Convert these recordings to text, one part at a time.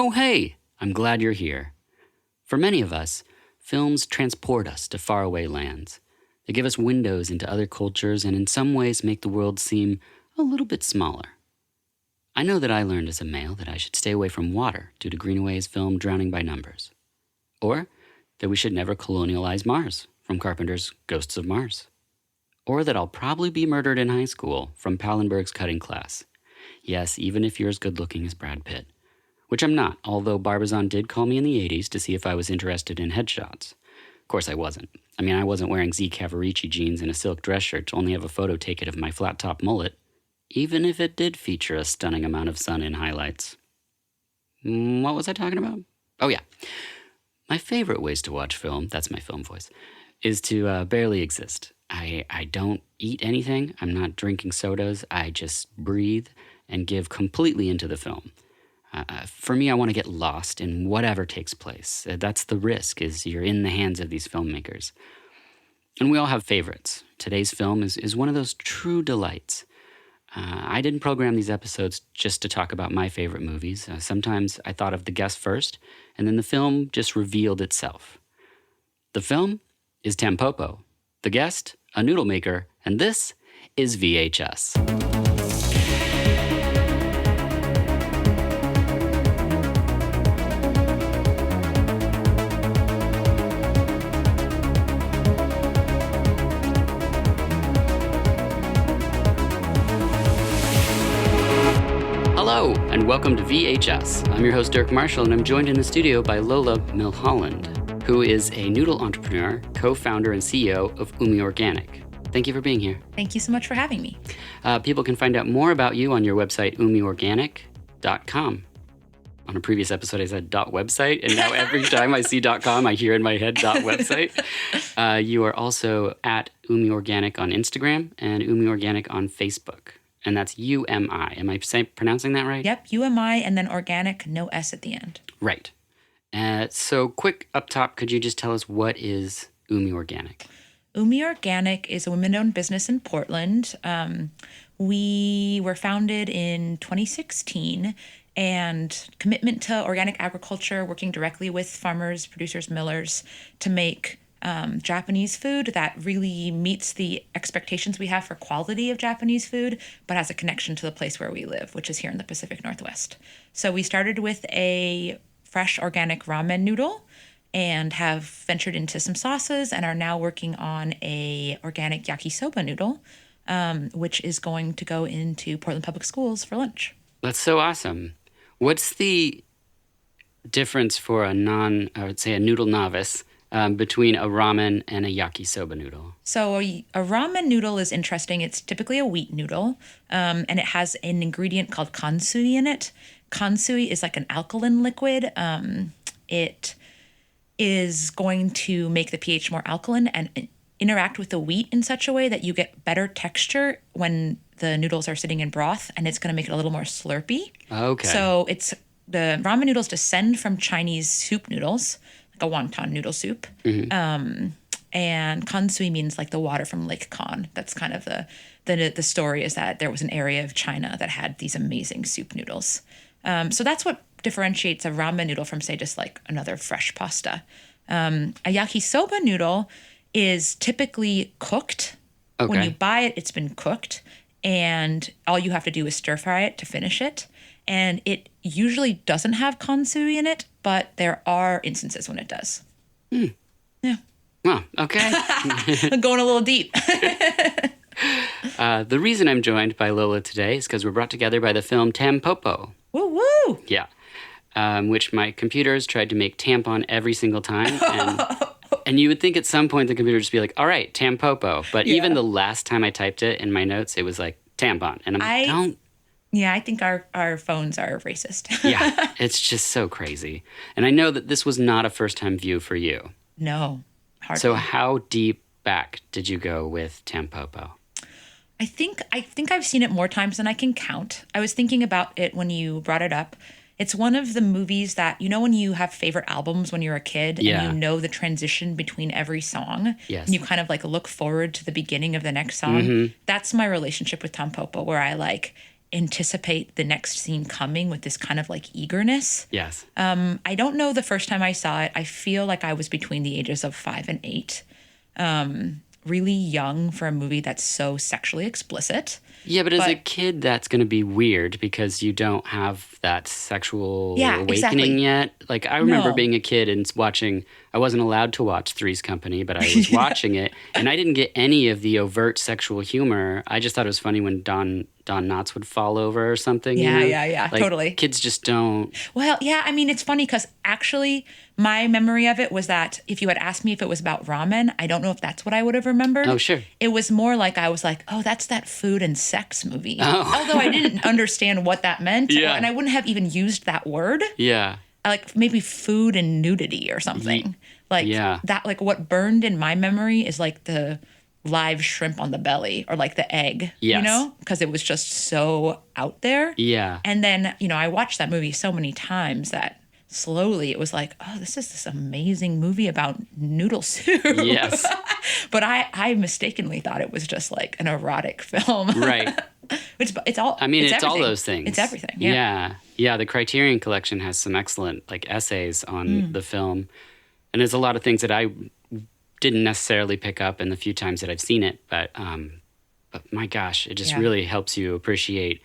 Oh, hey, I'm glad you're here. For many of us, films transport us to faraway lands. They give us windows into other cultures and in some ways make the world seem a little bit smaller. I know that I learned as a male that I should stay away from water due to Greenaway's film Drowning by Numbers. Or that we should never colonialize Mars from Carpenter's Ghosts of Mars. Or that I'll probably be murdered in high school from Pallenberg's Cutting Class. Yes, even if you're as good looking as Brad Pitt. Which I'm not, although Barbizon did call me in the 80s to see if I was interested in headshots. Of course I wasn't. I wasn't wearing Z Cavaricci jeans and a silk dress shirt to only have a photo taken of my flat-top mullet, even if it did feature a stunning amount of sun in highlights. What was I talking about? Oh yeah. My favorite ways to watch film, that's my film voice, is to barely exist. I don't eat anything. I'm not drinking sodas. I just breathe and give completely into the film. For me, I want to get lost in whatever takes place. That's the risk, is you're in the hands of these filmmakers. And we all have favorites. Today's film is one of those true delights. I didn't program these episodes just to talk about my favorite movies. Sometimes I thought of the guest first, and then the film just revealed itself. The film is Tampopo. The guest, a noodle maker, and this is VHS. Hello, and welcome to VHS. I'm your host, Dirk Marshall, and I'm joined in the studio by Lola Milholland, who is a noodle entrepreneur, co-founder, and CEO of Umi Organic. Thank you for being here. Thank you so much for having me. People can find out more about you on your website, umiorganic.com. On a previous episode, I said .website, and now every time I see .com, I hear in my head .website. You are also at Umi Organic on Instagram and Umi Organic on Facebook. And that's UMI. Am I pronouncing that right? Yep, UMI and then organic, no S at the end. Right. So quick up top, could you just tell us what is Umi Organic? Umi Organic is a women-owned business in Portland. We were founded in 2016, and commitment to organic agriculture, working directly with farmers, producers, millers to make Japanese food that really meets the expectations we have for quality of Japanese food, but has a connection to the place where we live, which is here in the Pacific Northwest. So we started with a fresh organic ramen noodle and have ventured into some sauces and are now working on a organic yakisoba noodle, which is going to go into Portland Public Schools for lunch. That's so awesome. What's the difference for a noodle novice between a ramen and a yakisoba noodle? So a ramen noodle is interesting. It's typically a wheat noodle, and it has an ingredient called kansui in it. Kansui is like an alkaline liquid. It is going to make the pH more alkaline and interact with the wheat in such a way that you get better texture when the noodles are sitting in broth, and it's going to make it a little more slurpy. Okay. So the ramen noodles descend from Chinese soup noodles, a wonton noodle soup. Mm-hmm. And kansui means like the water from Lake Kan. That's kind of the story, is that there was an area of China that had these amazing soup noodles. So that's what differentiates a ramen noodle from, say, just like another fresh pasta. A yakisoba noodle is typically cooked. Okay. When you buy it, it's been cooked, and all you have to do is stir fry it to finish it. And it usually doesn't have kansui in it, but there are instances when it does. Yeah. Well, okay. Going a little deep. The reason I'm joined by Lola today is because we're brought together by the film Tampopo. Woo woo! Yeah. Which my computers tried to make tampon every single time. And you would think at some point the computer would just be like, all right, Tampopo. But even the last time I typed it in my notes, it was like tampon. And I'm like, Yeah, I think our phones are racist. Yeah, it's just so crazy. And I know that this was not a first-time view for you. No, hardly. So how deep back did you go with Tampopo? I think I've seen it more times than I can count. I was thinking about it when you brought it up. It's one of the movies that, when you have favorite albums when you're a kid, and you know the transition between every song, and you kind of like look forward to the beginning of the next song. Mm-hmm. That's my relationship with Tampopo, where I anticipate the next scene coming with this kind of like eagerness. Yes. I don't know the first time I saw it. I feel like I was between the ages of 5 and 8. Really young for a movie that's so sexually explicit. Yeah, but as a kid, that's going to be weird because you don't have that sexual awakening yet. Like, I remember being a kid and watching, I wasn't allowed to watch Three's Company, but I was watching it, and I didn't get any of the overt sexual humor. I just thought it was funny when Don Knotts would fall over or something. Yeah, you know? Like, totally. Kids just don't. Well, yeah, I mean, it's funny because actually my memory of it was that if you had asked me if it was about ramen, I don't know if that's what I would have remembered. Oh, sure. It was more like I was like, oh, that's that food and sex movie. Oh. Although I didn't understand what that meant. Yeah. And I wouldn't have even used that word. Yeah. Like maybe food and nudity or something. That, like what burned in my memory is like the live shrimp on the belly or like the egg, you know, because it was just so out there. Yeah. And then, you know, I watched that movie so many times that slowly it was like, oh, this is this amazing movie about noodle soup. Yes. But I mistakenly thought it was just like an erotic film. Right. It's all. I mean, it's all everything. those things. It's everything. Yeah. Yeah. The Criterion Collection has some excellent like essays on the film. And there's a lot of things that I didn't necessarily pick up in the few times that I've seen it. But my gosh, it just really helps you appreciate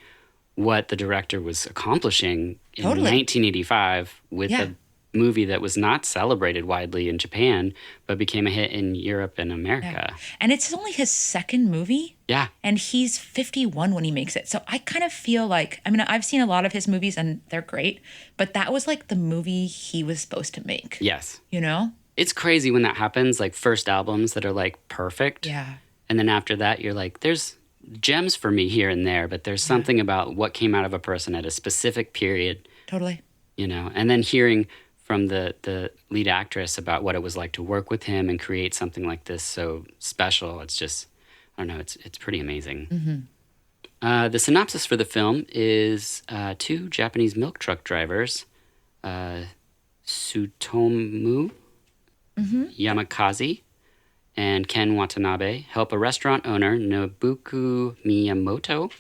what the director was accomplishing in 1985 with a movie that was not celebrated widely in Japan, but became a hit in Europe and America. Yeah. And it's only his second movie. Yeah. And he's 51 when he makes it. So I kind of feel like, I mean, I've seen a lot of his movies and they're great, but that was like the movie he was supposed to make. Yes. You know? It's crazy when that happens, like first albums that are like perfect. Yeah. And then after that, you're like, there's gems for me here and there, but there's something about what came out of a person at a specific period. Totally. You know, and then hearing from the lead actress about what it was like to work with him and create something like this so special. It's just, I don't know, it's pretty amazing. Mm-hmm. The synopsis for the film is two Japanese milk truck drivers, Tsutomu Yamakaze and Ken Watanabe, help a restaurant owner, Nobuku Miyamoto,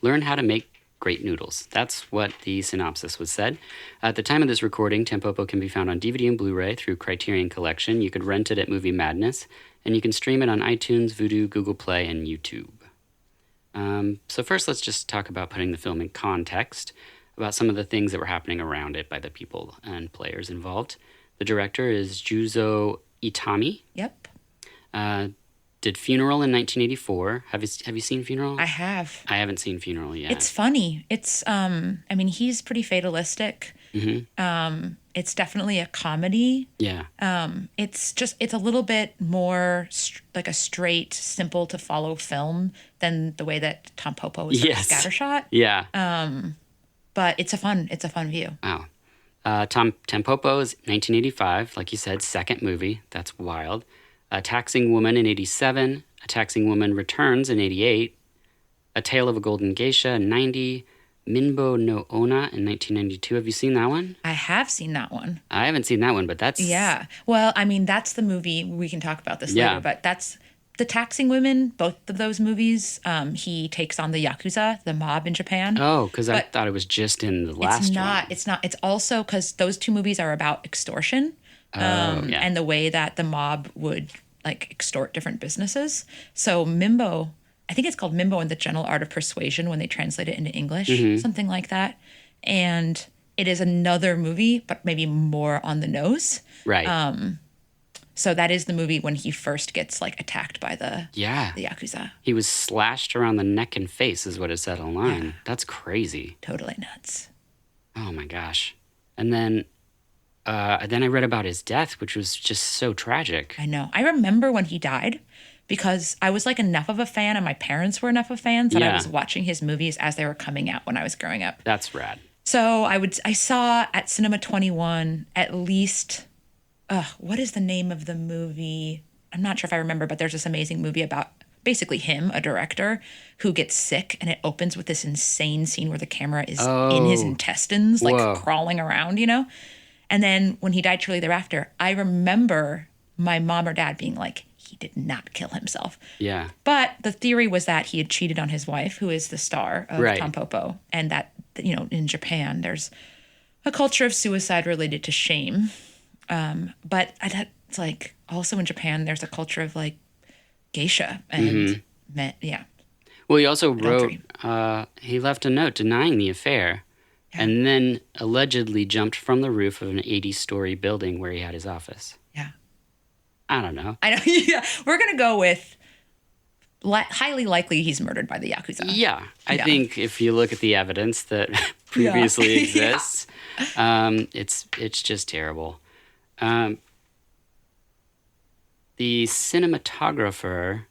learn how to make great noodles. That's what the synopsis was said. At the time of this recording, Tampopo can be found on DVD and Blu-ray through Criterion Collection. You could rent it at Movie Madness, and you can stream it on iTunes, Vudu, Google Play, and YouTube. So first, let's just talk about putting the film in context, about some of the things that were happening around it by the people and players involved. The director is Juzo Itami. Yep. Did Funeral in 1984. Have you seen Funeral? I have. I haven't seen Funeral yet. It's funny. It's I mean, he's pretty fatalistic. Mm-hmm. It's definitely a comedy. Yeah. It's a little bit more like a straight, simple to follow film than the way that Tampopo is scattershot. Yeah. But it's a fun view. Wow. Tampopo is 1985, like you said, second movie. That's wild. A Taxing Woman in 87. A Taxing Woman Returns in 88. A Tale of a Golden Geisha in 90. Minbo no Onna in 1992. Have you seen that one? I have seen that one. I haven't seen that one, but that's... Yeah. Well, I mean, that's the movie. We can talk about this later, but that's... The Taxing Women, both of those movies, he takes on the Yakuza, the mob in Japan. Oh, because I thought it was just in the last one. It's not. It's also because those two movies are about extortion and the way that the mob would like extort different businesses. So Mimbo, I think it's called Mimbo and the Gentle Art of Persuasion when they translate it into English, something like that. And it is another movie, but maybe more on the nose. Right. So that is the movie when he first gets like attacked by the Yakuza. He was slashed around the neck and face is what it said online. Yeah. That's crazy. Totally nuts. Oh my gosh. And then I read about his death, which was just so tragic. I know. I remember when he died because I was like enough of a fan and my parents were enough of fans that I was watching his movies as they were coming out when I was growing up. That's rad. So I saw at Cinema 21 at least... what is the name of the movie? I'm not sure if I remember, but there's this amazing movie about basically him, a director, who gets sick, and it opens with this insane scene where the camera is in his intestines, like crawling around, you know? And then when he died shortly thereafter, I remember my mom or dad being like, he did not kill himself. Yeah. But the theory was that he had cheated on his wife, who is the star of Right. Tampopo, and that, you know, in Japan, there's a culture of suicide related to shame. But it's like also in Japan, there's a culture of like geisha and yeah. Well, he also wrote, Adultery. he left a note denying the affair and then allegedly jumped from the roof of an 80-story building where he had his office. Yeah. I don't know. I know. Yeah. We're going to go with highly likely he's murdered by the Yakuza. Yeah. I think if you look at the evidence that previously exists, it's just terrible. The cinematographer,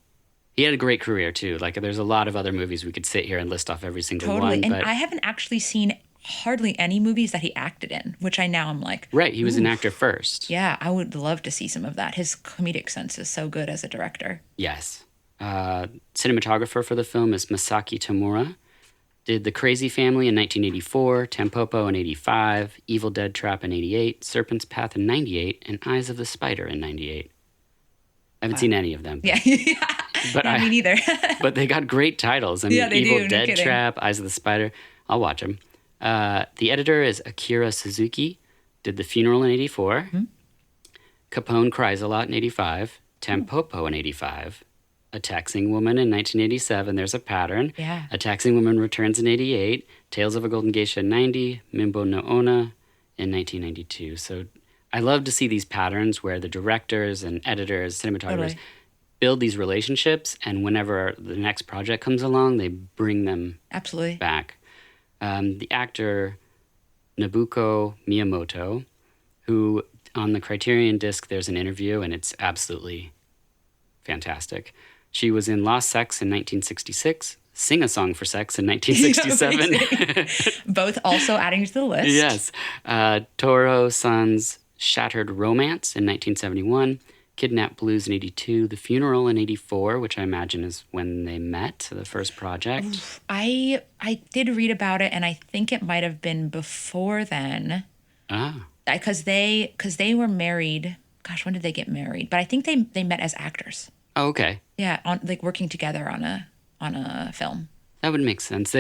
he had a great career too. Like there's a lot of other movies we could sit here and list off every single one. And but I haven't actually seen hardly any movies that he acted in, which I'm like. Right, he was an actor first. Yeah, I would love to see some of that. His comedic sense is so good as a director. Yes. Cinematographer for the film is Masaki Tamura. Did The Crazy Family in 1984, Tampopo in 85, Evil Dead Trap in 88, Serpent's Path in 98, and Eyes of the Spider in 98. I haven't seen any of them. Yeah, But me neither. But they got great titles. I mean, they Evil do, Dead no kidding. Trap, Eyes of the Spider. I'll watch them. The editor is Akira Suzuki. Did The Funeral in 84. Capone Cries a Lot in 85. Tampopo in 85. A Taxing Woman in 1987. There's a pattern. Yeah. A Taxing Woman Returns in 88. Tales of a Golden Geisha in 90. Mimbo no Onna in 1992. So I love to see these patterns where the directors and editors, cinematographers, build these relationships, and whenever the next project comes along, they bring them Absolutely back. The actor Nobuko Miyamoto, who on the Criterion disc, there's an interview, and it's absolutely fantastic. She was in Lost Sex in 1966, Sing a Song for Sex in 1967. Both also adding to the list. Yes. Toro-san's Shattered Romance in 1971, Kidnap Blues in 82, The Funeral in 84, which I imagine is when they met, the first project. I did read about it, and I think it might have been before then. Because they were married. Gosh, when did they get married? But I think they met as actors. Oh, okay. Yeah, on like working together on a film. That would make sense.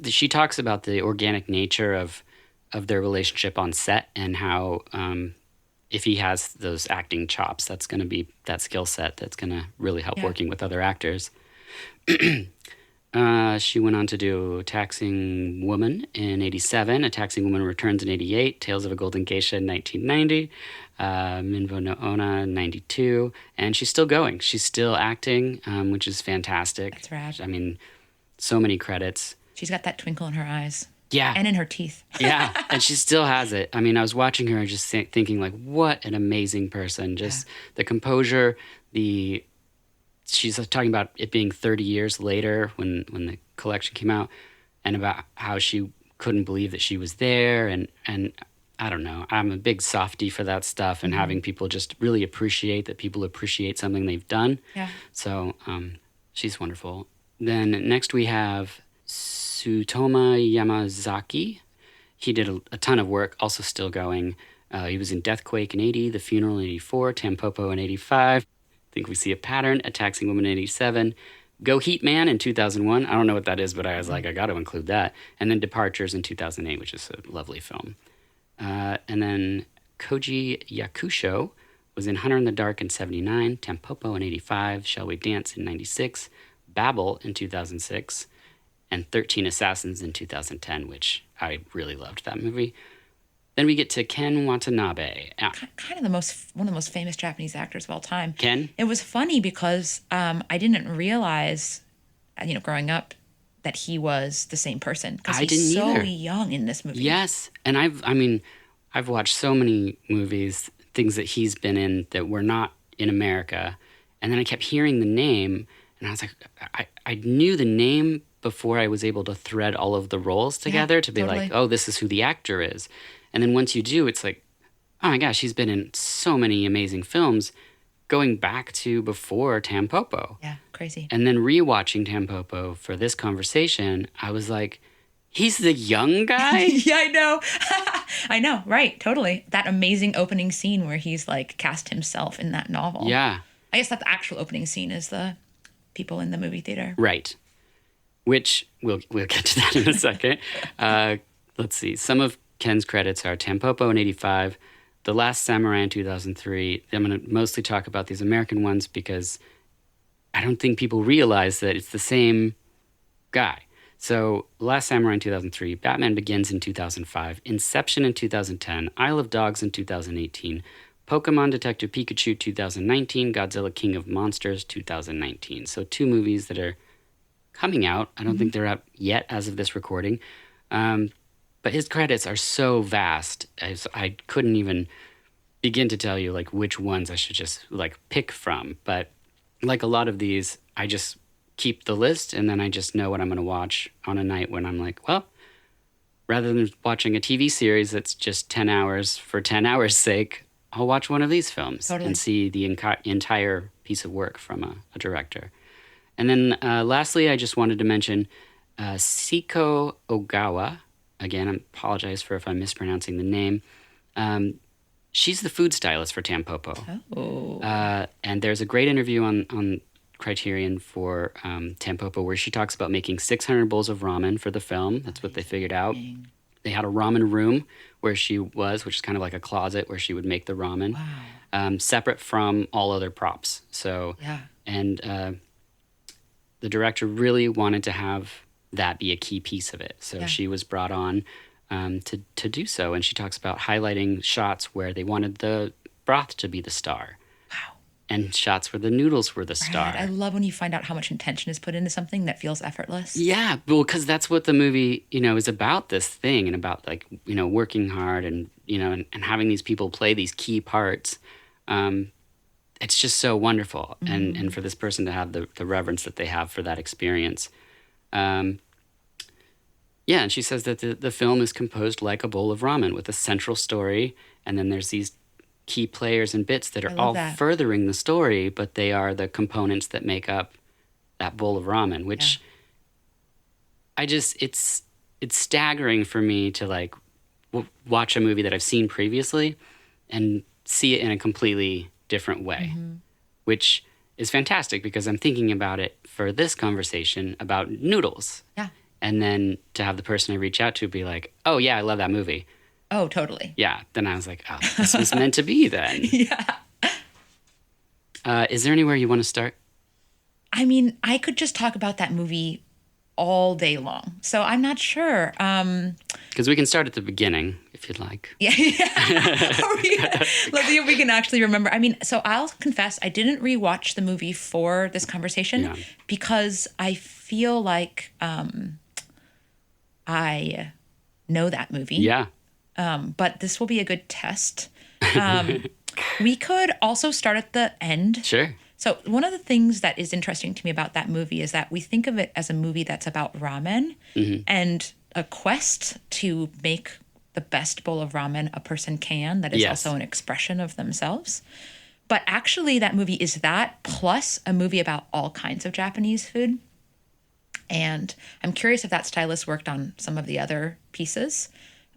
She talks about the organic nature of their relationship on set and how if he has those acting chops, that's going to be that skill set that's going to really help working with other actors. She went on to do Taxing Woman in 87, A Taxing Woman Returns in 88, Tales of a Golden Geisha in 1990, Minvo no Onna in 92, and she's still going. She's still acting, which is fantastic. That's rad. I mean, so many credits. She's got that twinkle in her eyes. Yeah. And in her teeth. Yeah, and she still has it. I mean, I was watching her just thinking, like, what an amazing person. Just the composure, she's talking about it being 30 years later when the collection came out, and about how she couldn't believe that she was there. And I don't know, I'm a big softie for that stuff, and having people just really appreciate that people appreciate something they've done. Yeah. So she's wonderful. Then next we have Tsutoma Yamazaki. He did a ton of work, also still going. He was in Deathquake in 80, The Funeral in 84, Tampopo in 85. I think we see a pattern, A Taxing Woman in 87. Go Heat Man in 2001. I don't know what that is, but I was like, I got to include that. And then Departures in 2008, which is a lovely film. And then Koji Yakusho was in Hunter in the Dark in 79, Tampopo in 85, Shall We Dance in 96, Babel in 2006, and 13 Assassins in 2010, which I really loved that movie. Then we get to Ken Watanabe. Kind of one of the most famous Japanese actors of all time. Ken? It was funny because I didn't realize, growing up, that he was the same person. Because he's so young in this movie. Yes, and I've watched so many movies, things that he's been in that were not in America, and then I kept hearing the name, and I was like, I knew the name before I was able to thread all of the roles together to be like, oh, this is who the actor is. And then once you do, it's like, oh my gosh, he's been in so many amazing films going back to before Tampopo. Yeah, crazy. And then rewatching Tampopo for this conversation, I was like, he's the young guy? Yeah, I know. I know, right, totally. That amazing opening scene where he's like cast himself in that novel. Yeah. I guess that the actual opening scene is the people in the movie theater. Right. Which we'll get to that in a second. Let's see. Some of Ken's credits are Tampopo in 85, The Last Samurai in 2003. I'm going to mostly talk about these American ones because I don't think people realize that it's the same guy. So Last Samurai in 2003, Batman Begins in 2005, Inception in 2010, Isle of Dogs in 2018, Pokemon Detective Pikachu 2019, Godzilla King of Monsters 2019. So 2 movies that are coming out. I don't think they're out yet as of this recording. But his credits are so vast, I couldn't even begin to tell you like which ones I should just like pick from. But like a lot of these, I just keep the list and then I just know what I'm going to watch on a night when I'm like, well, rather than watching a TV series that's just 10 hours for 10 hours' sake, I'll watch one of these films and see the entire piece of work from a director. And then lastly, I just wanted to mention Seiko Ogawa. Again, I apologize for if I'm mispronouncing the name. She's the food stylist for Tampopo. Oh. And there's a great interview on Criterion for Tampopo where she talks about making 600 bowls of ramen for the film. That's what they figured out. They had a ramen room where she was, which is kind of like a closet where she would make the ramen, separate from all other props. So, and the director really wanted to have that be a key piece of it. So she was brought on to do so. And she talks about highlighting shots where they wanted the broth to be the star. Wow. And shots where the noodles were the star. I love when you find out how much intention is put into something that feels effortless. Yeah, well, because that's what the movie, is about, this thing, and about, like, working hard and, and having these people play these key parts. It's just so wonderful. And for this person to have the reverence that they have for that experience. And she says that the film is composed like a bowl of ramen with a central story, and then there's these key players and bits that are all furthering the story, but they are the components that make up that bowl of ramen, which it's staggering for me to like watch a movie that I've seen previously and see it in a completely different way, which is fantastic because I'm thinking about it for this conversation about noodles. Yeah. And then to have the person I reach out to be like, oh yeah, I love that movie. Oh, totally. Yeah. Then I was like, oh, this was meant to be then. Yeah. Is there anywhere you want to start? I mean, I could just talk about that movie all day long. So I'm not sure. Because we can start at the beginning if you'd like. Yeah. Let's see if we can actually remember. I mean, so I'll confess, I didn't rewatch the movie for this conversation because I feel like I know that movie. Yeah. But this will be a good test. We could also start at the end. Sure. So one of the things that is interesting to me about that movie is that we think of it as a movie that's about ramen and a quest to make the best bowl of ramen a person can that is also an expression of themselves. But actually that movie is that plus a movie about all kinds of Japanese food. And I'm curious if that stylist worked on some of the other pieces.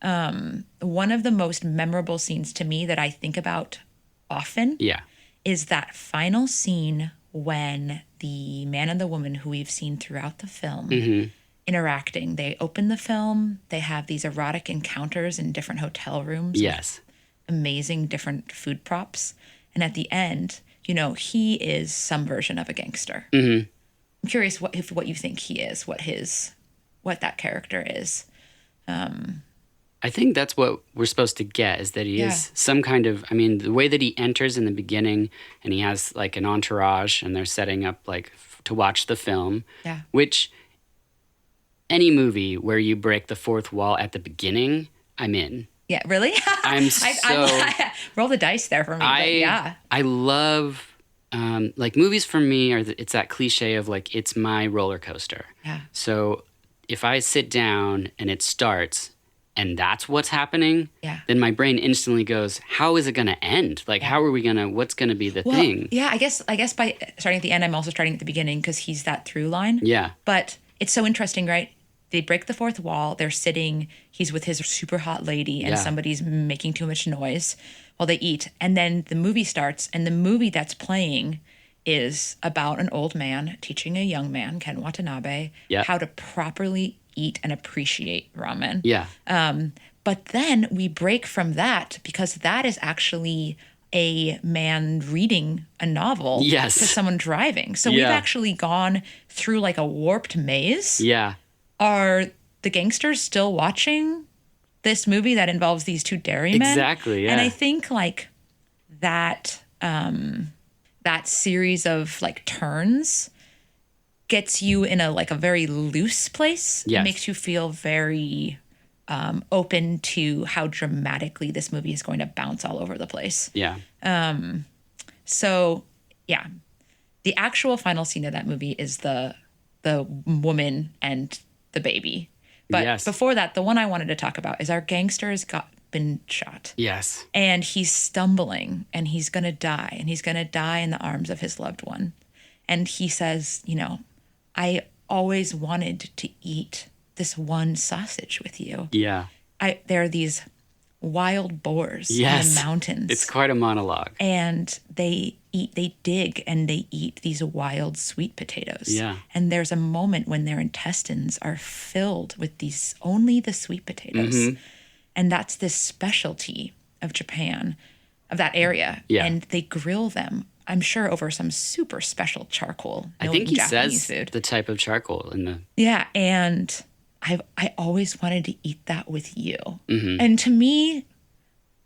One of the most memorable scenes to me that I think about often is that final scene when the man and the woman who we've seen throughout the film interacting. They open the film. They have these erotic encounters in different hotel rooms. Yes. Amazing different food props. And at the end, he is some version of a gangster. I'm curious what you think he is, what that character is. I think that's what we're supposed to get, is that he is some kind of, the way that he enters in the beginning and he has like an entourage and they're setting up like to watch the film, which any movie where you break the fourth wall at the beginning, I'm in. Yeah, really? I roll the dice there for me. I love, like movies for me it's that cliche of like, it's my roller coaster. Yeah. So if I sit down and it starts and that's what's happening, then my brain instantly goes, how is it going to end? Like, what's going to be the thing? Yeah, I guess by starting at the end, I'm also starting at the beginning because he's that through line. Yeah. But it's so interesting, right? They break the fourth wall. They're sitting. He's with his super hot lady and somebody's making too much noise while they eat. And then the movie starts and the movie that's playing is about an old man teaching a young man, Ken Watanabe, Yeah. how to properly eat and appreciate ramen. Yeah. But then we break from that because that is actually a man reading a novel Yes. to someone driving. So we've Yeah. actually gone through like a warped maze. Yeah. Are the gangsters still watching this movie that involves these two dairymen? Exactly, yeah. And I think like that that series of like turns gets you in a like a very loose place. Yes. It makes you feel very open to how dramatically this movie is going to bounce all over the place. Yeah. So yeah, the actual final scene of that movie is the woman and the baby. But Yes. before that, the one I wanted to talk about is our gangster's been shot. Yes. And he's stumbling and he's going to die. And he's going to die in the arms of his loved one. And he says, you know, I always wanted to eat this one sausage with you. Yeah. There are these wild boars Yes. in the mountains. It's quite a monologue. And they dig and they eat these wild sweet potatoes. Yeah. And there's a moment when their intestines are filled with only the sweet potatoes. Mm-hmm. And that's this specialty of Japan, of that area. Yeah. And they grill them, I'm sure, over some super special charcoal. I think he Japanese says food. the type of charcoal in the... Yeah. And I always wanted to eat that with you. Mm-hmm. And to me,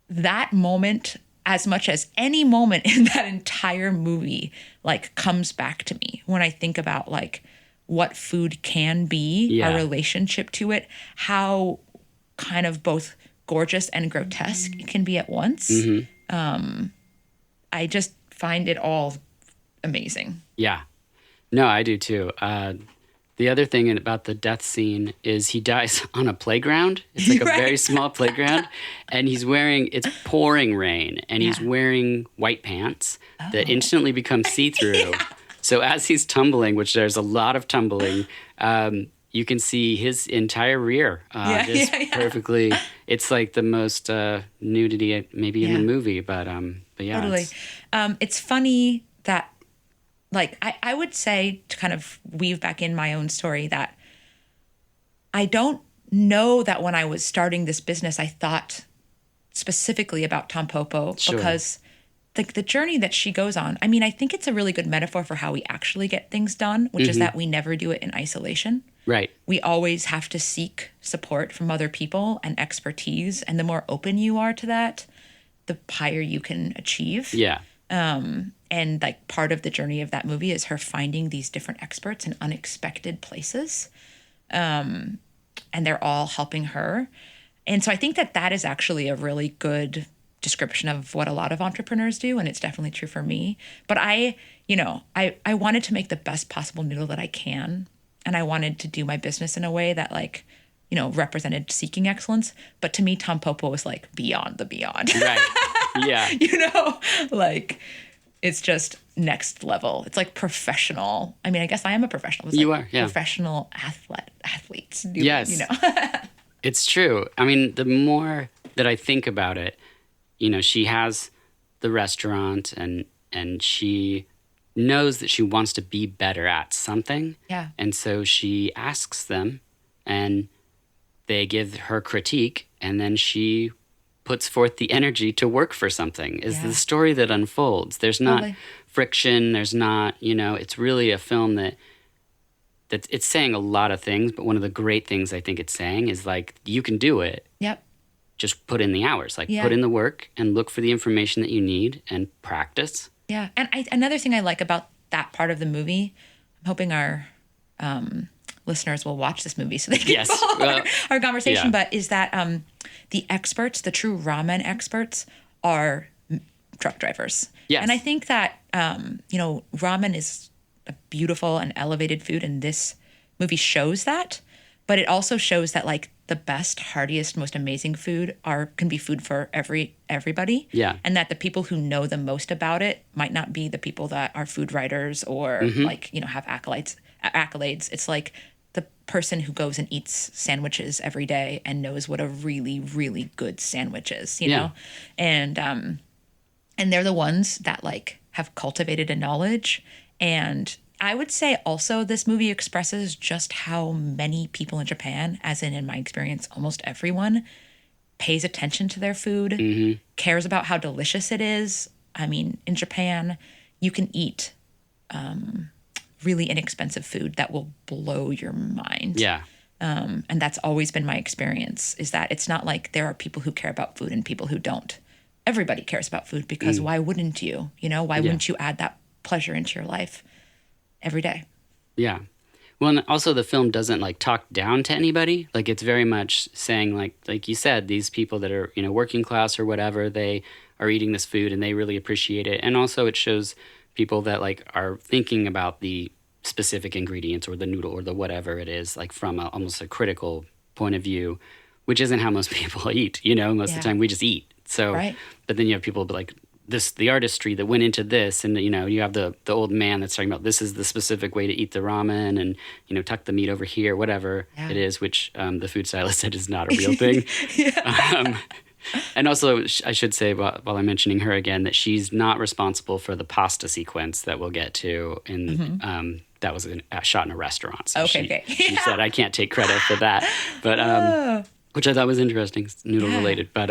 that moment, as much as any moment in that entire movie, like comes back to me when I think about like what food can be, Yeah. our relationship to it, how kind of both gorgeous and grotesque it can be at once. Mm-hmm. I just find it all amazing. Yeah. No, I do too. The other thing about the death scene is he dies on a playground. It's like a Right. very small playground. And it's pouring rain, and he's Yeah. wearing white pants that instantly become see-through. So as he's tumbling, which there's a lot of tumbling, you can see his entire rear perfectly. It's like the most nudity maybe in the movie, but yeah. Totally. It's funny that, like, I would say, to kind of weave back in my own story, that I don't know that when I was starting this business, I thought specifically about Tampopo Sure. because the journey that she goes on, I mean, I think it's a really good metaphor for how we actually get things done, which is that we never do it in isolation. Right. We always have to seek support from other people and expertise. And the more open you are to that, the higher you can achieve. Yeah. And like part of the journey of that movie is her finding these different experts in unexpected places. And they're all helping her. And so I think that is actually a really good description of what a lot of entrepreneurs do. And it's definitely true for me. But I wanted to make the best possible noodle that I can. And I wanted to do my business in a way that like, you know, represented seeking excellence. But to me, Tampopo was like beyond the beyond. Right. Yeah. You know, like it's just next level. It's like professional. I mean, I guess I am a professional. It's You like are, yeah. Professional athletes. Do, Yes. You know. It's true. I mean, the more that I think about it, you know, she has the restaurant and she knows that she wants to be better at something. Yeah. And so she asks them and they give her critique, and then she puts forth the energy to work for something is the story that unfolds. There's not Totally. friction. There's not, you know, it's really a film that it's saying a lot of things, but one of the great things I think it's saying is like, you can do it. Yep. Just put in the hours, like Yeah. put in the work and look for the information that you need and practice. Yeah. And another thing I like about that part of the movie, I'm hoping our listeners will watch this movie so they can Yes. follow our conversation, yeah. but is that the experts, the true ramen experts, are truck drivers. Yes. And I think that, you know, ramen is a beautiful and elevated food, and this movie shows that. But it also shows that, like, the best, heartiest, most amazing food can be food for everybody. Yeah. And that the people who know the most about it might not be the people that are food writers or like, you know, have accolades. It's like the person who goes and eats sandwiches every day and knows what a really, really good sandwich is, you know? And they're the ones that like have cultivated a knowledge. And I would say also this movie expresses just how many people in Japan, as in my experience, almost everyone, pays attention to their food, cares about how delicious it is. I mean, in Japan, you can eat really inexpensive food that will blow your mind. Yeah. And that's always been my experience, is that it's not like there are people who care about food and people who don't. Everybody cares about food because why wouldn't you? You know, why wouldn't you add that pleasure into your life every day? Yeah. Well, and also the film doesn't like talk down to anybody. Like it's very much saying like you said, these people that are, working class or whatever, they are eating this food and they really appreciate it. And also it shows people that like are thinking about the specific ingredients or the noodle or the whatever it is, like from almost a critical point of view, which isn't how most people eat. Most of the time we just eat. So, Right. But then you have people like the artistry that went into this, and you have the old man that's talking about this is the specific way to eat the ramen, and tuck the meat over here, whatever it is, which the food stylist said is not a real thing. And also, I should say, while I'm mentioning her again, that she's not responsible for the pasta sequence that we'll get to in. That was shot in a restaurant. So Okay. She said, I can't take credit for that. But which I thought was interesting, noodle related. But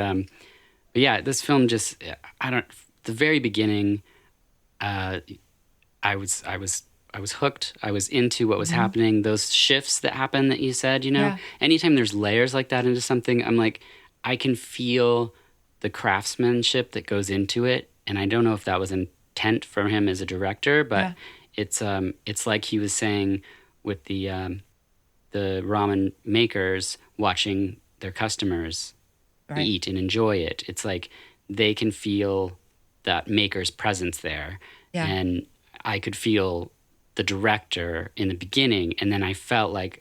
yeah, this film just, the very beginning, I was hooked. I was into what was happening. Those shifts that happen that you said, anytime there's layers like that into something, I'm like, I can feel the craftsmanship that goes into it. And I don't know if that was intent from him as a director, but it's like he was saying with the ramen makers watching their customers eat and enjoy it. It's like they can feel that maker's presence there. Yeah. And I could feel the director in the beginning. And then I felt like,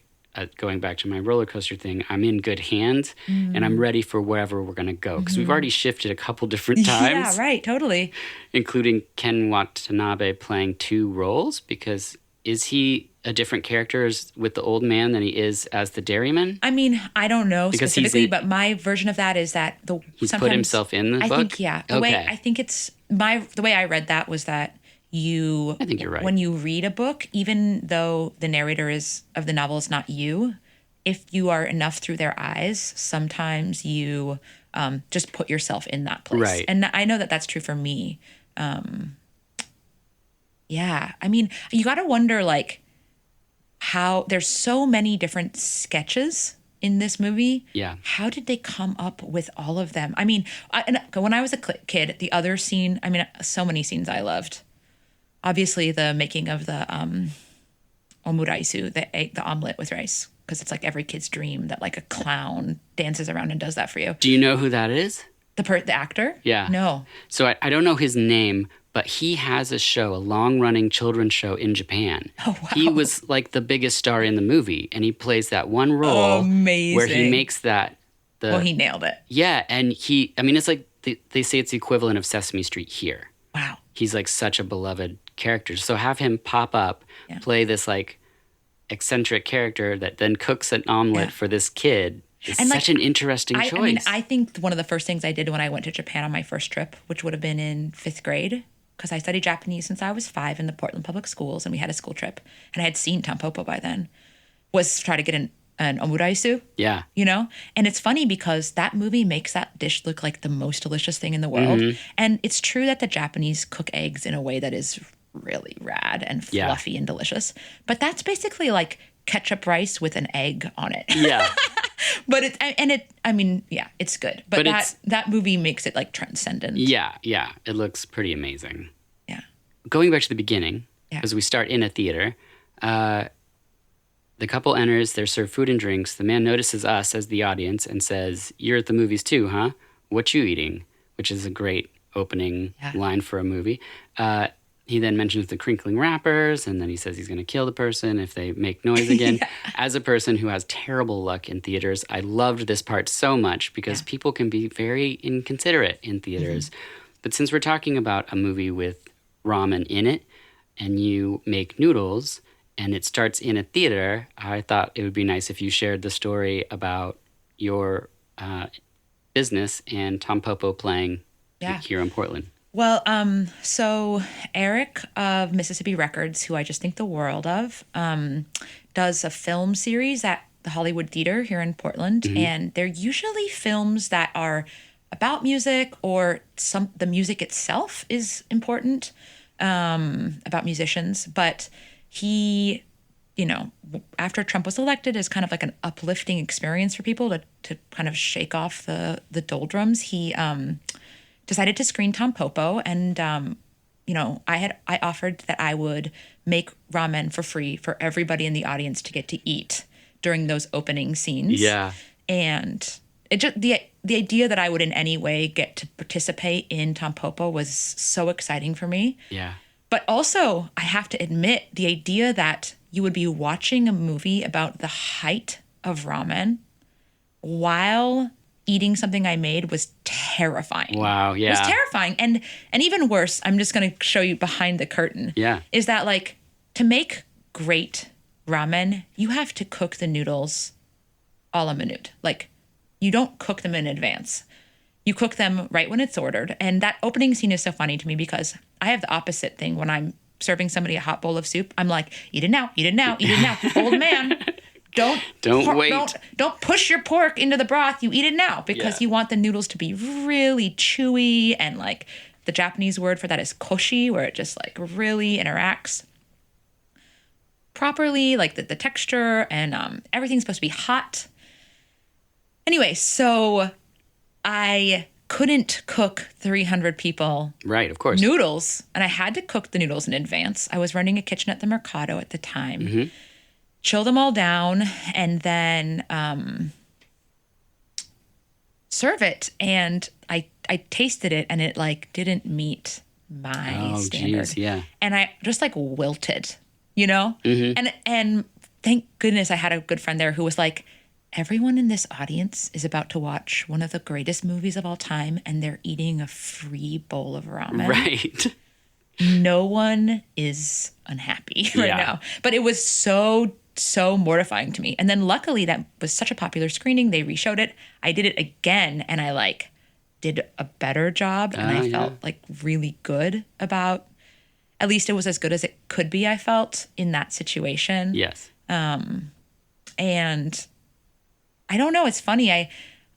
going back to my roller coaster thing, I'm in good hands and I'm ready for wherever we're going to go. Because we've already shifted a couple different times. Yeah, right, totally. Including Ken Watanabe playing two roles, because is he a different character with the old man than he is as the dairyman? I mean, I don't know specifically, but my version of that is that he's put himself in the book? I think, yeah. The way I read that was that I think you're right. When you read a book, even though the narrator of the novel is not you, if you are enough through their eyes, sometimes you just put yourself in that place. Right. And I know that that's true for me. Yeah. I mean, you got to wonder like how there's so many different sketches in this movie. Yeah. How did they come up with all of them? I mean, when I was a kid, the other scene, I mean, so many scenes I loved. Obviously, the making of the omuraisu, the omelet with rice, because it's like every kid's dream that like a clown dances around and does that for you. Do you know who that is? The actor? Yeah. No. So I don't know his name, but he has a long-running children's show in Japan. Oh, wow. He was like the biggest star in the movie, and he plays that one role Amazing. Where he makes that. Well, he nailed it. Yeah, and it's like they say it's the equivalent of Sesame Street here. Wow. He's like such a beloved character. So have him pop up, play this like eccentric character that then cooks an omelet for this kid. It's such an interesting choice. I mean, I think one of the first things I did when I went to Japan on my first trip, which would have been in 5th grade, because I studied Japanese since I was 5 in the Portland Public Schools, and we had a school trip, and I had seen Tampopo by then, was try to get an omuraisu. Yeah. And it's funny because that movie makes that dish look like the most delicious thing in the world. Mm-hmm. And it's true that the Japanese cook eggs in a way that is really rad and fluffy and delicious. But that's basically like ketchup rice with an egg on it. Yeah. But it's good. But that movie makes it like transcendent. Yeah. It looks pretty amazing. Yeah. Going back to the beginning, as we start in a theater, the couple enters, they're served food and drinks. The man notices us as the audience and says, "You're at the movies too, huh? What you eating?" Which is a great opening line for a movie. He then mentions the crinkling wrappers, and then he says he's going to kill the person if they make noise again. As a person who has terrible luck in theaters, I loved this part so much because people can be very inconsiderate in theaters. Mm-hmm. But since we're talking about a movie with ramen in it, and you make noodles, and it starts in a theater, I thought it would be nice if you shared the story about your business and Tampopo playing here in Portland. Well, so Eric of Mississippi Records, who I just think the world of, does a film series at the Hollywood Theater here in Portland, and they're usually films that are about music or the music itself is important, about musicians. But he, after Trump was elected, is kind of like an uplifting experience for people to kind of shake off the doldrums. He decided to screen Tampopo, and I offered that I would make ramen for free for everybody in the audience to get to eat during those opening scenes. Yeah. And it just the idea that I would in any way get to participate in Tampopo was so exciting for me. Yeah. But also, I have to admit, the idea that you would be watching a movie about the height of ramen while eating something I made was terrifying. Wow, yeah. It was terrifying. And even worse, I'm just going to show you behind the curtain. Yeah. Is that like, to make great ramen, you have to cook the noodles a la minute. Like, you don't cook them in advance. You cook them right when it's ordered. And that opening scene is so funny to me because I have the opposite thing when I'm serving somebody a hot bowl of soup. I'm like, eat it now, eat it now, eat it now. Old man, don't wait. Don't push your pork into the broth. You eat it now because you want the noodles to be really chewy, and like the Japanese word for that is koshi, where it just like really interacts properly, like the texture, and everything's supposed to be hot. Anyway, so I couldn't cook 300 people Right, of course. noodles, and I had to cook the noodles in advance. I was running a kitchen at the Mercado at the time. Chill them all down, and then serve it. And I tasted it, and it like didn't meet my standard. Geez, yeah. And I just like wilted, And thank goodness I had a good friend there who was like, everyone in this audience is about to watch one of the greatest movies of all time, and they're eating a free bowl of ramen. Right. No one is unhappy right now. But it was so mortifying to me. And then luckily that was such a popular screening. They reshowed it. I did it again, and I like did a better job. And I felt like really good about, at least it was as good as it could be, I felt, in that situation. Yes. And I don't know. It's funny.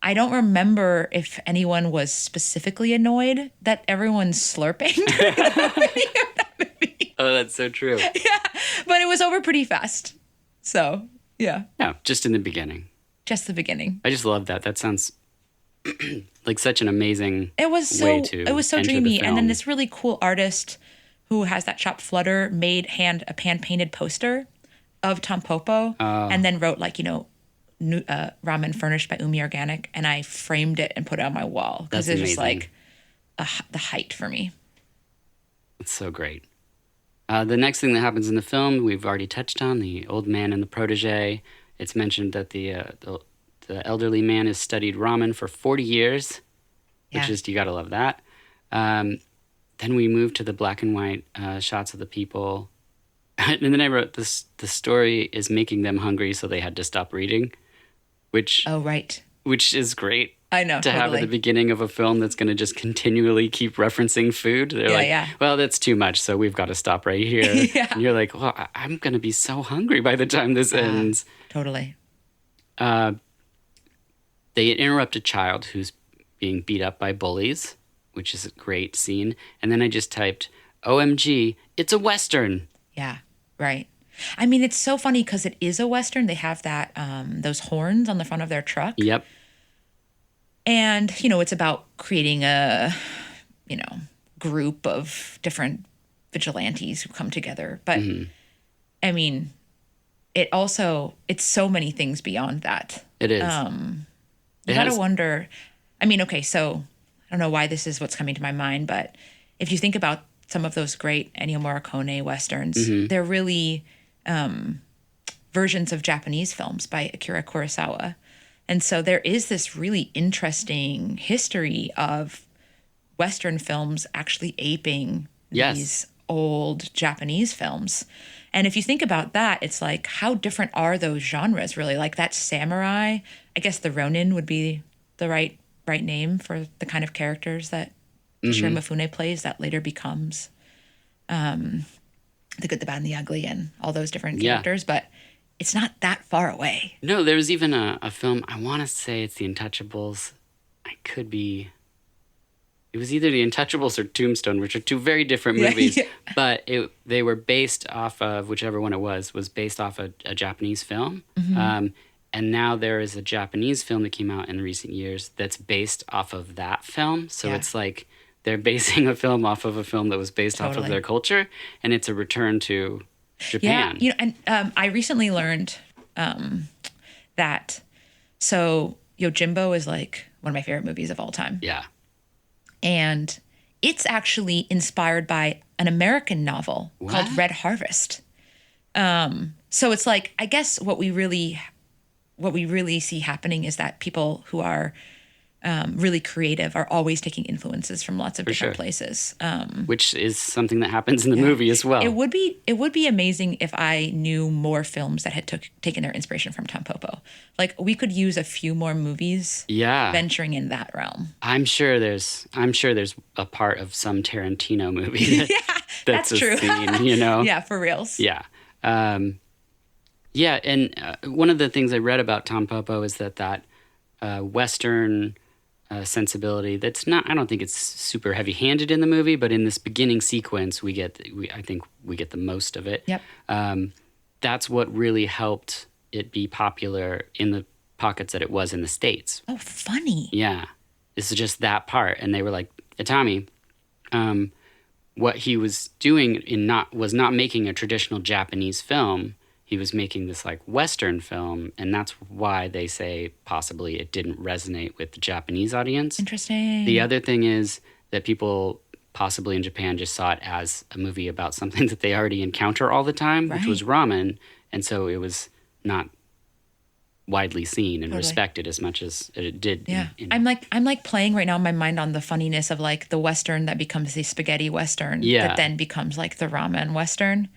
I don't remember if anyone was specifically annoyed that everyone's slurping during the that movie. Oh, that's so true. Yeah, but it was over pretty fast. So, yeah. No, just in the beginning. Just the beginning. I just love that. That sounds like such an amazing It was so way to it was so enter dreamy. the And then film. this really cool artist who has that shop Flutter made a pan painted poster of Tampopo, and then wrote like, ramen furnished by Umi Organic, and I framed it and put it on my wall because it's just like the height for me. It's so great. The next thing that happens in the film, we've already touched on, the old man and the protege. It's mentioned that the elderly man has studied ramen for 40 years, which is, you gotta love that. Then we move to the black and white shots of the people. And then I wrote this, the story is making them hungry, so they had to stop reading, which is great. I know, to have at the beginning of a film that's going to just continually keep referencing food. They're well, that's too much, so we've got to stop right here. And you're like, well, I'm going to be so hungry by the time this ends. Totally. They interrupt a child who's being beat up by bullies, which is a great scene. And then I just typed, OMG, it's a Western. Yeah, right. I mean, it's so funny because it is a Western. They have that those horns on the front of their truck. Yep. And, it's about creating a, group of different vigilantes who come together. But, I mean, it's so many things beyond that. It is. You gotta wonder, I mean, okay, so I don't know why this is what's coming to my mind, but if you think about some of those great Ennio Morricone Westerns, they're really versions of Japanese films by Akira Kurosawa. And so there is this really interesting history of Western films actually aping these old Japanese films. And if you think about that, it's like, how different are those genres really? Like that samurai, I guess the Ronin would be the right name for the kind of characters that the Shirimafune plays that later becomes The Good, the Bad, and the Ugly and all those different characters. But it's not that far away. No, there was even a film, I want to say it's The Untouchables. It was either The Untouchables or Tombstone, which are two very different movies. But they were based off of, whichever one it was based off a Japanese film. And now there is a Japanese film that came out in recent years that's based off of that film. So it's like they're basing a film off of a film that was based off of their culture. And it's a return to Japan. Yeah, and I recently learned that, so Yojimbo is like one of my favorite movies of all time. Yeah. And it's actually inspired by an American novel called Red Harvest. So it's like, I guess what we really see happening is that people who are really creative are always taking influences from lots of different places. Which is something that happens in the movie as well. It would be amazing if I knew more films that had taken their inspiration from Tampopo. Like, we could use a few more movies venturing in that realm. I'm sure there's a part of some Tarantino movie that's true. Scene, you know? Yeah, for reals. Yeah. And one of the things I read about Tampopo is that Western sensibility that's not, I don't think it's super heavy-handed in the movie, but in this beginning sequence I think we get the most of it. Yep. That's what really helped it be popular in the pockets that it was in the States. Oh, funny. Yeah. This is just that part. And they were like, Itami, what he was doing was not making a traditional Japanese film. He was making this like Western film, and that's why they say possibly it didn't resonate with the Japanese audience. Interesting. The other thing is that people possibly in Japan just saw it as a movie about something that they already encounter all the time, which was ramen, and so it was not widely seen and respected as much as it did. Yeah. I'm like playing right now in my mind on the funniness of like the Western that becomes the spaghetti Western that then becomes like the ramen Western.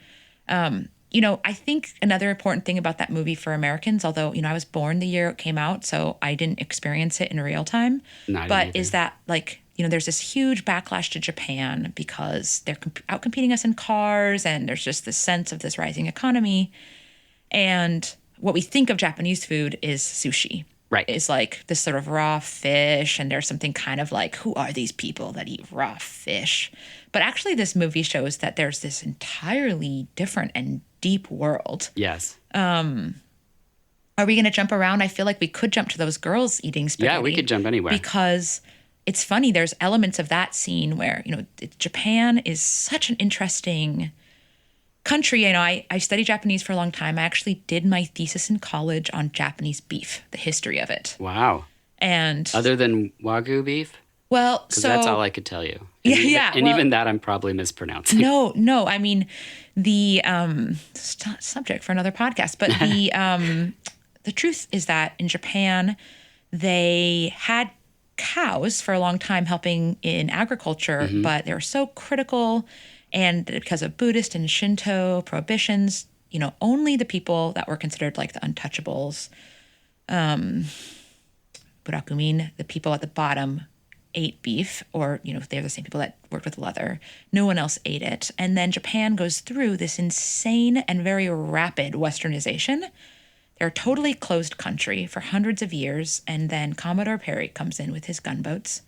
I think another important thing about that movie for Americans, although, I was born the year it came out, so I didn't experience it in real time, is that like, there's this huge backlash to Japan because they're outcompeting us in cars, and there's just this sense of this rising economy. And what we think of Japanese food is sushi. Right. It's like this sort of raw fish, and there's something kind of like, who are these people that eat raw fish? But actually, this movie shows that there's this entirely different and deep world. Yes. Are we going to jump around? I feel like we could jump to those girls eating spaghetti. Yeah, we could jump anywhere. Because it's funny, there's elements of that scene where, Japan is such an interesting country. I studied Japanese for a long time. I actually did my thesis in college on Japanese beef, the history of it. Wow. And other than Wagyu beef? Well, because that's all I could tell you. And even that I'm probably mispronouncing. No. I mean, the subject for another podcast. But the truth is that in Japan, they had cows for a long time helping in agriculture, but they were so critical. And because of Buddhist and Shinto prohibitions, only the people that were considered like the untouchables, Burakumin, the people at the bottom, ate beef, or, they're the same people that worked with leather. No one else ate it. And then Japan goes through this insane and very rapid westernization. They're a totally closed country for hundreds of years. And then Commodore Perry comes in with his gunboats.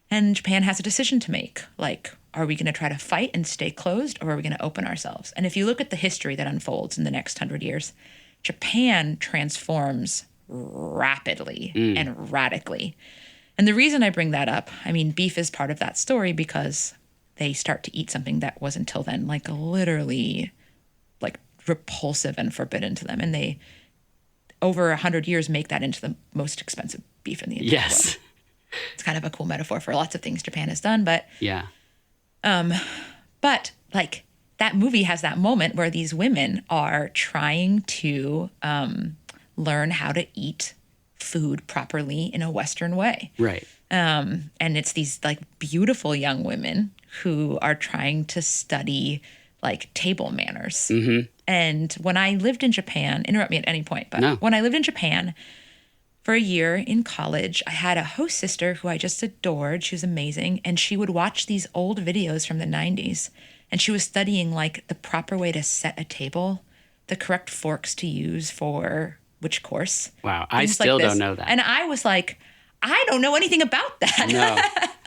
And Japan has a decision to make. Like, are we going to try to fight and stay closed, or are we going to open ourselves? And if you look at the history that unfolds in the next 100 years, Japan transforms rapidly and radically. And the reason I bring that up, beef is part of that story because they start to eat something that was until then like literally like repulsive and forbidden to them. And they, over 100 years, make that into the most expensive beef in the entire world. It's kind of a cool metaphor for lots of things Japan has done, but but like that movie has that moment where these women are trying to learn how to eat food properly in a Western way. Right. And it's these like beautiful young women who are trying to study like table manners. And when I lived in Japan, interrupt me at any point, but when I lived in Japan for a year in college, I had a host sister who I just adored. She was amazing. And she would watch these old videos from the 90s. And she was studying like the proper way to set a table, the correct forks to use for which course. Wow. I Things still like this. don't know that. And I was like, I don't know anything about that. No.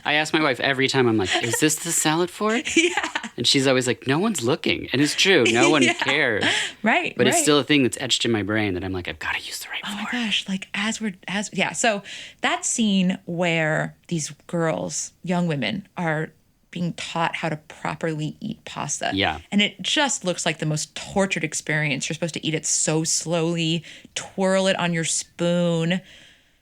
I ask my wife every time, I'm like, is this the salad fork? Yeah. And she's always like, no one's looking. And it's true. No one Yeah. cares. Right. But right. it's still a thing that's etched in my brain that I'm like, I've got to use the right Oh fork. my gosh, like so that scene where these girls, young women, are being taught how to properly eat pasta. Yeah. And it just looks like the most tortured experience. You're supposed to eat it so slowly, twirl it on your spoon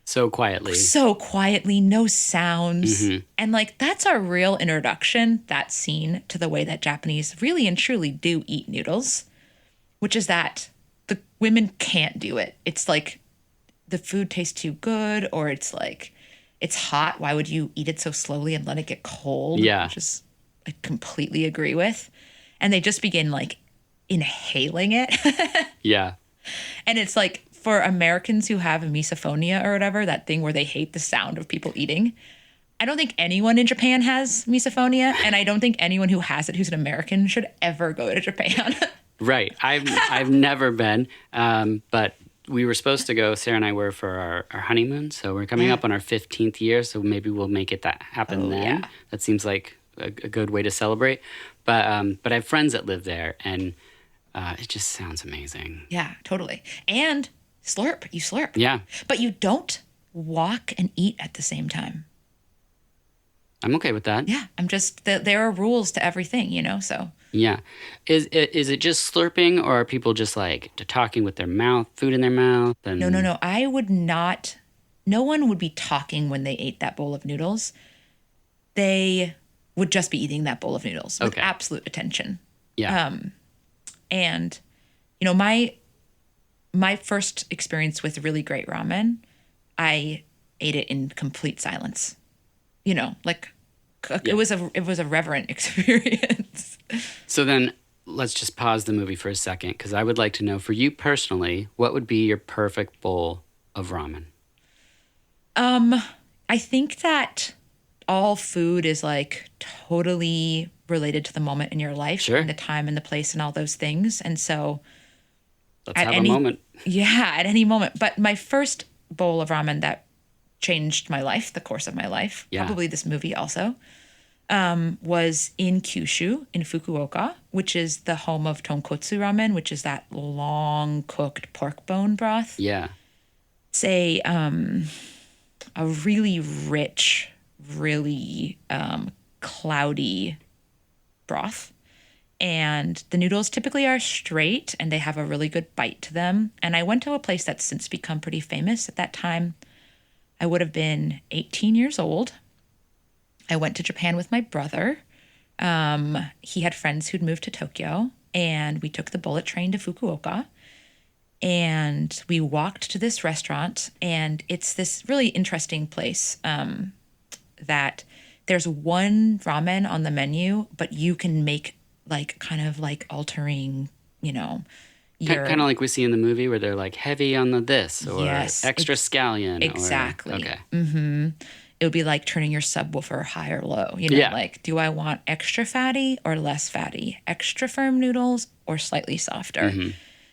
So quietly. so quietly, no sounds. Mm-hmm. And like that's our real introduction, that scene, to the way that Japanese really and truly do eat noodles, which is that the women can't do it. It's like the food tastes too good, or it's like it's hot. Why would you eat it so slowly and let it get cold? Yeah. Which is I completely agree with. And they just begin like inhaling it. Yeah. And it's like for Americans who have misophonia or whatever, that thing where they hate the sound of people eating. I don't think anyone in Japan has misophonia, and I don't think anyone who has it who's an American should ever go to Japan. Right. I've never been, but we were supposed to go. Sarah and I were for our honeymoon, so we're coming Yeah. up on our 15th year. So maybe we'll make it that happen Oh, then. yeah. That seems like a good way to celebrate. But I have friends that live there, and it just sounds amazing. Yeah, totally. And slurp, you slurp. Yeah, But you don't walk and eat at the same time. I'm okay with that. Yeah, there are rules to everything, you know, so. Yeah. Is it just slurping, or are people just like talking with their mouth, food in their mouth? And No. I would not, no one would be talking when they ate that bowl of noodles. They would just be eating that bowl of noodles with Okay. absolute attention. Yeah. And, you know, my first experience with really great ramen, I ate it in complete silence. You know, like it was a reverent experience. So then let's just pause the movie for a second, because I would like to know, for you personally, what would be your perfect bowl of ramen? I think that all food is like totally related to the moment in your life, Sure. and the time and the place and all those things. And so Let's At have any- a moment. yeah, at any moment. But my first bowl of ramen that changed my life, the course of my life, Yeah. probably this movie also, was in Kyushu in Fukuoka, which is the home of tonkotsu ramen, which is that long cooked pork bone broth. Yeah. It's a really rich, really cloudy broth. And the noodles typically are straight and they have a really good bite to them. And I went to a place that's since become pretty famous. At that time, I would have been 18 years old. I went to Japan with my brother. He had friends who'd moved to Tokyo, and we took the bullet train to Fukuoka. And we walked to this restaurant, and it's this really interesting place that there's one ramen on the menu, but you can make like kind of like altering, you know, your Kind of like we see in the movie where they're like heavy on the this or Yes, extra scallion. exactly. Or, okay. It would be like turning your subwoofer high or low. You know, Yeah. like, do I want extra fatty or less fatty? Extra firm noodles or slightly softer?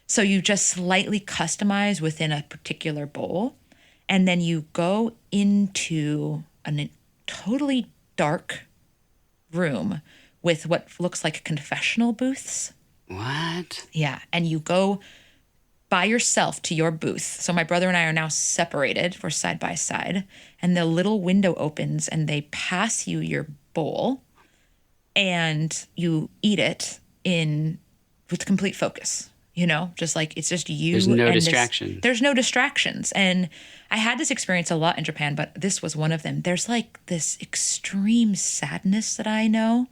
So you just slightly customize within a particular bowl. And then you go into a totally dark room with what looks like confessional booths. What? Yeah. And you go by yourself to your booth. So my brother and I are now separated. We're side by side. And the little window opens and they pass you your bowl and you eat it with complete focus. You know, just like it's just you. There's no and distractions. There's no distractions. And I had this experience a lot in Japan, but this was one of them. There's like this extreme sadness that I know.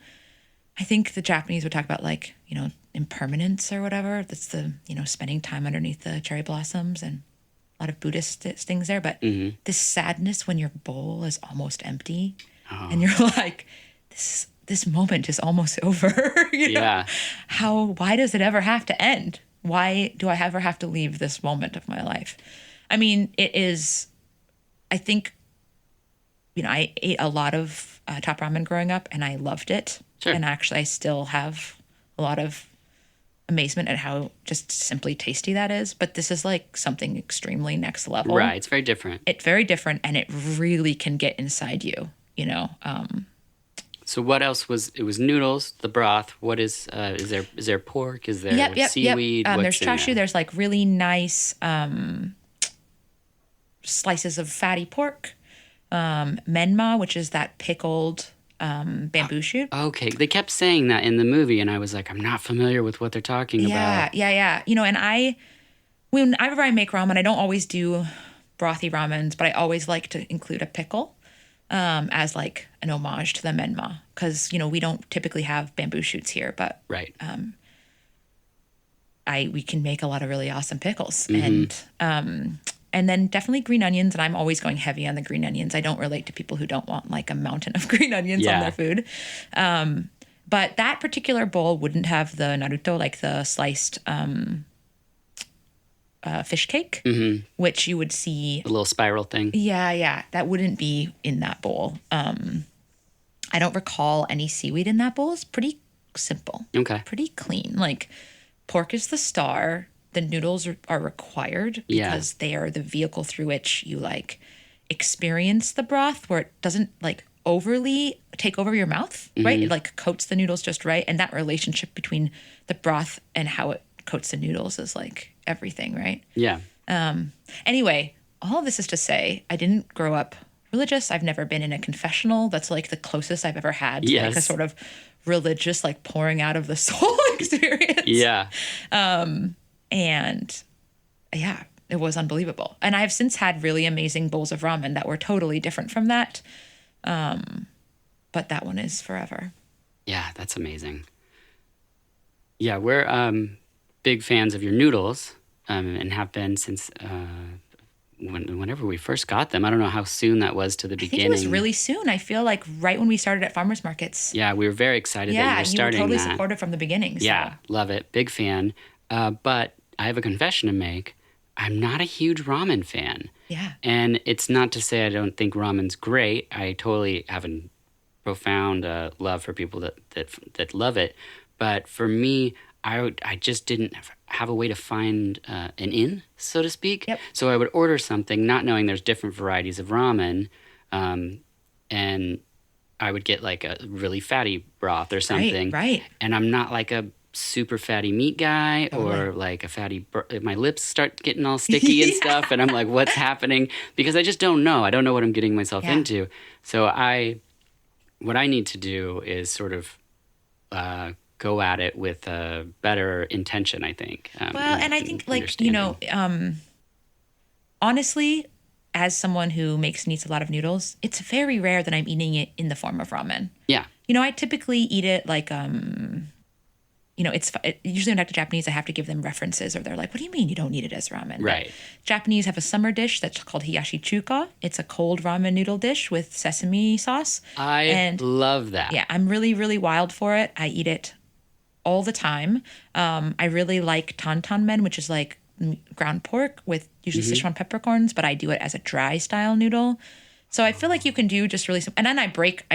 I think the Japanese would talk about like, you know, impermanence or whatever. That's the, you know, spending time underneath the cherry blossoms and a lot of Buddhist things there. But this sadness when your bowl is almost empty and you're like, this moment is almost over. You know? Yeah. Why does it ever have to end? Why do I ever have to leave this moment of my life? I mean, it is I think, I ate a lot of top ramen growing up and I loved it. Sure. And actually, I still have a lot of amazement at how just simply tasty that is. But this is like something extremely next level. Right. It's very different. It's very different, and it really can get inside you, So what else was, it was noodles, the broth. What is there pork? Is there seaweed? There's What's in chashu. there? There's like really nice slices of fatty pork. Menma, which is that pickled bamboo shoot. Okay. They kept saying that in the movie, and I was like, I'm not familiar with what they're talking about. Yeah. And whenever I make ramen, I don't always do brothy ramens, but I always like to include a pickle as like an homage to the menma, because we don't typically have bamboo shoots here, but Right. we can make a lot of really awesome pickles. And then definitely green onions, and I'm always going heavy on the green onions. I don't relate to people who don't want like a mountain of green onions on their food. But that particular bowl wouldn't have the naruto, like the sliced fish cake, which you would see. The little spiral thing. Yeah. That wouldn't be in that bowl. I don't recall any seaweed in that bowl. It's pretty simple. Okay. Pretty clean. Like pork is the star. The noodles are required because they are the vehicle through which you like experience the broth, where it doesn't like overly take over your mouth, right? It like coats the noodles just right. And that relationship between the broth and how it coats the noodles is like everything, right? Yeah. Anyway, all of this is to say, I didn't grow up religious. I've never been in a confessional. That's like the closest I've ever had to like a sort of religious, like pouring out of the soul experience. Yeah. And yeah, it was unbelievable. And I've since had really amazing bowls of ramen that were totally different from that. But that one is forever. Yeah, that's amazing. Yeah, we're big fans of your noodles and have been since whenever we first got them. I don't know how soon that was to the beginning. I think it was really soon. I feel like right when we started at farmers markets. Yeah, we were very excited that you were starting that. Yeah, you were totally supportive from the beginning. So. Yeah, love it. Big fan. But I have a confession to make. I'm not a huge ramen fan. Yeah. And it's not to say I don't think ramen's great. I totally have a profound love for people that love it. But for me, I just didn't have a way to find an in, so to speak. Yep. So I would order something, not knowing there's different varieties of ramen, and I would get like a really fatty broth or something. Right. And I'm not like a super fatty meat guy or like a fatty my lips start getting all sticky and stuff, and I'm like, what's happening? Because I just don't know. I don't know what I'm getting myself into. So what I need to do is sort of go at it with a better intention, I think. And I think like, honestly, as someone who makes and eats a lot of noodles, it's very rare that I'm eating it in the form of ramen. Yeah. I typically eat it like, usually when I talk to Japanese, I have to give them references, or they're like, what do you mean you don't eat it as ramen? Right. But Japanese have a summer dish that's called hiyashi chuka. It's a cold ramen noodle dish with sesame sauce. I love that. Yeah, I'm really, really wild for it. I eat it all the time. I really like tantan-men, which is like ground pork with usually Sichuan peppercorns, but I do it as a dry style noodle. So I feel like you can do just really and then I break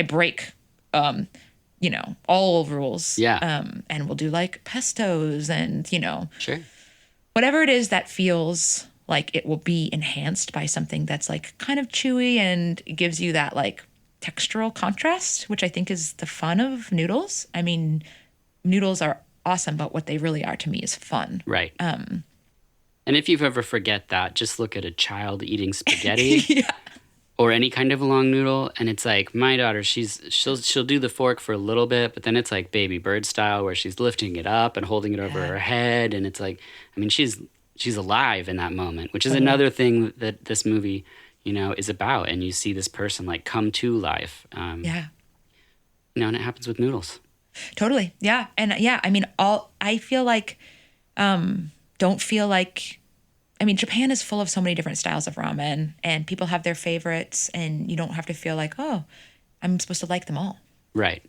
all rules. Yeah. And we'll do like pestos and, Sure. whatever it is that feels like it will be enhanced by something that's like kind of chewy and gives you that like textural contrast, which I think is the fun of noodles. I mean, noodles are awesome, but what they really are to me is fun. Right. And if you ever forget that, just look at a child eating spaghetti. Yeah. Or any kind of long noodle, and it's like my daughter, she'll do the fork for a little bit, but then it's like baby bird style where she's lifting it up and holding it over her head, and it's like, I mean, she's alive in that moment, which is another thing that this movie, is about, and you see this person like come to life. And it happens with noodles. Totally, yeah, and I mean, I feel like, don't feel like. I mean, Japan is full of so many different styles of ramen, and people have their favorites, and you don't have to feel like, oh, I'm supposed to like them all. Right.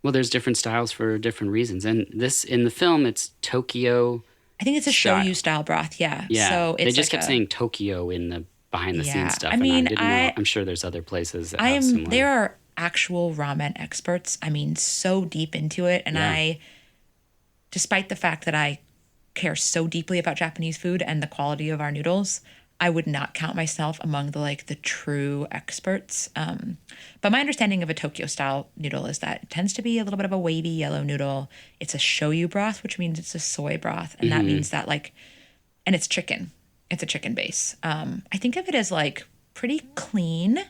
Well, there's different styles for different reasons. And in the film, it's Tokyo. I think it's a shoyu style broth, yeah. Yeah. So it's they just kept saying Tokyo in the behind the scenes Yeah. stuff. I And I mean, didn't know. I'm sure there's other places that I have am, similar. there are actual ramen experts. I mean, so deep into it. And Yeah. despite the fact that I care so deeply about Japanese food and the quality of our noodles, I would not count myself among the true experts. But my understanding of a Tokyo style noodle is that it tends to be a little bit of a wavy yellow noodle. It's a shoyu broth, which means it's a soy broth, and that means that and it's chicken. It's a chicken base. I think of it as pretty clean,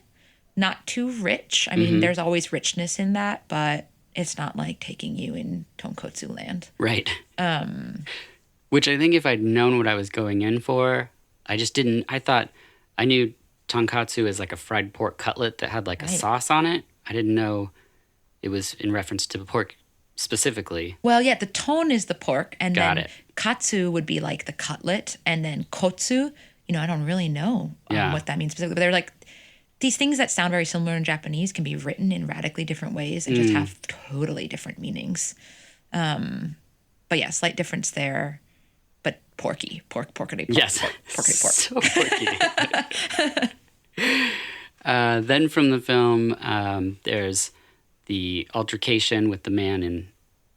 not too rich. I mean, there's always richness in that, but it's not like taking you in tonkotsu land. Right. Which I think if I'd known what I was going in for, I just didn't. I thought I knew tonkatsu as like a fried pork cutlet that had like a sauce on it. I didn't know it was in reference to pork specifically. Well, yeah, the tone is the pork, and Got then it. katsu would be like the cutlet, and then kotsu, I don't really know what that means specifically, but they're like these things that sound very similar in Japanese can be written in radically different ways and just have totally different meanings. But yeah, slight difference there. But porky, porkity, Yes. porkity pork. So porky. Then from the film, there's the altercation with the man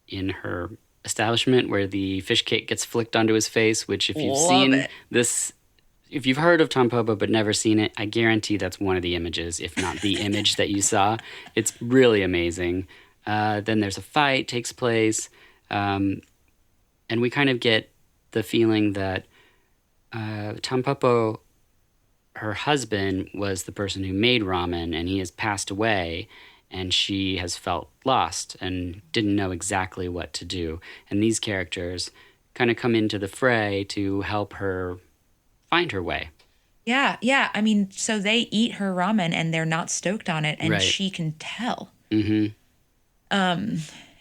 in her establishment where the fish cake gets flicked onto his face, which if you've seen this, if you've heard of Tampopo but never seen it, I guarantee that's one of the images, if not the image that you saw. It's really amazing. Then there's a fight takes place, and we kind of get the feeling that Tampopo, her husband, was the person who made ramen, and he has passed away, and she has felt lost and didn't know exactly what to do. And these characters kind of come into the fray to help her find her way. Yeah. I mean, so they eat her ramen and they're not stoked on it, and she can tell.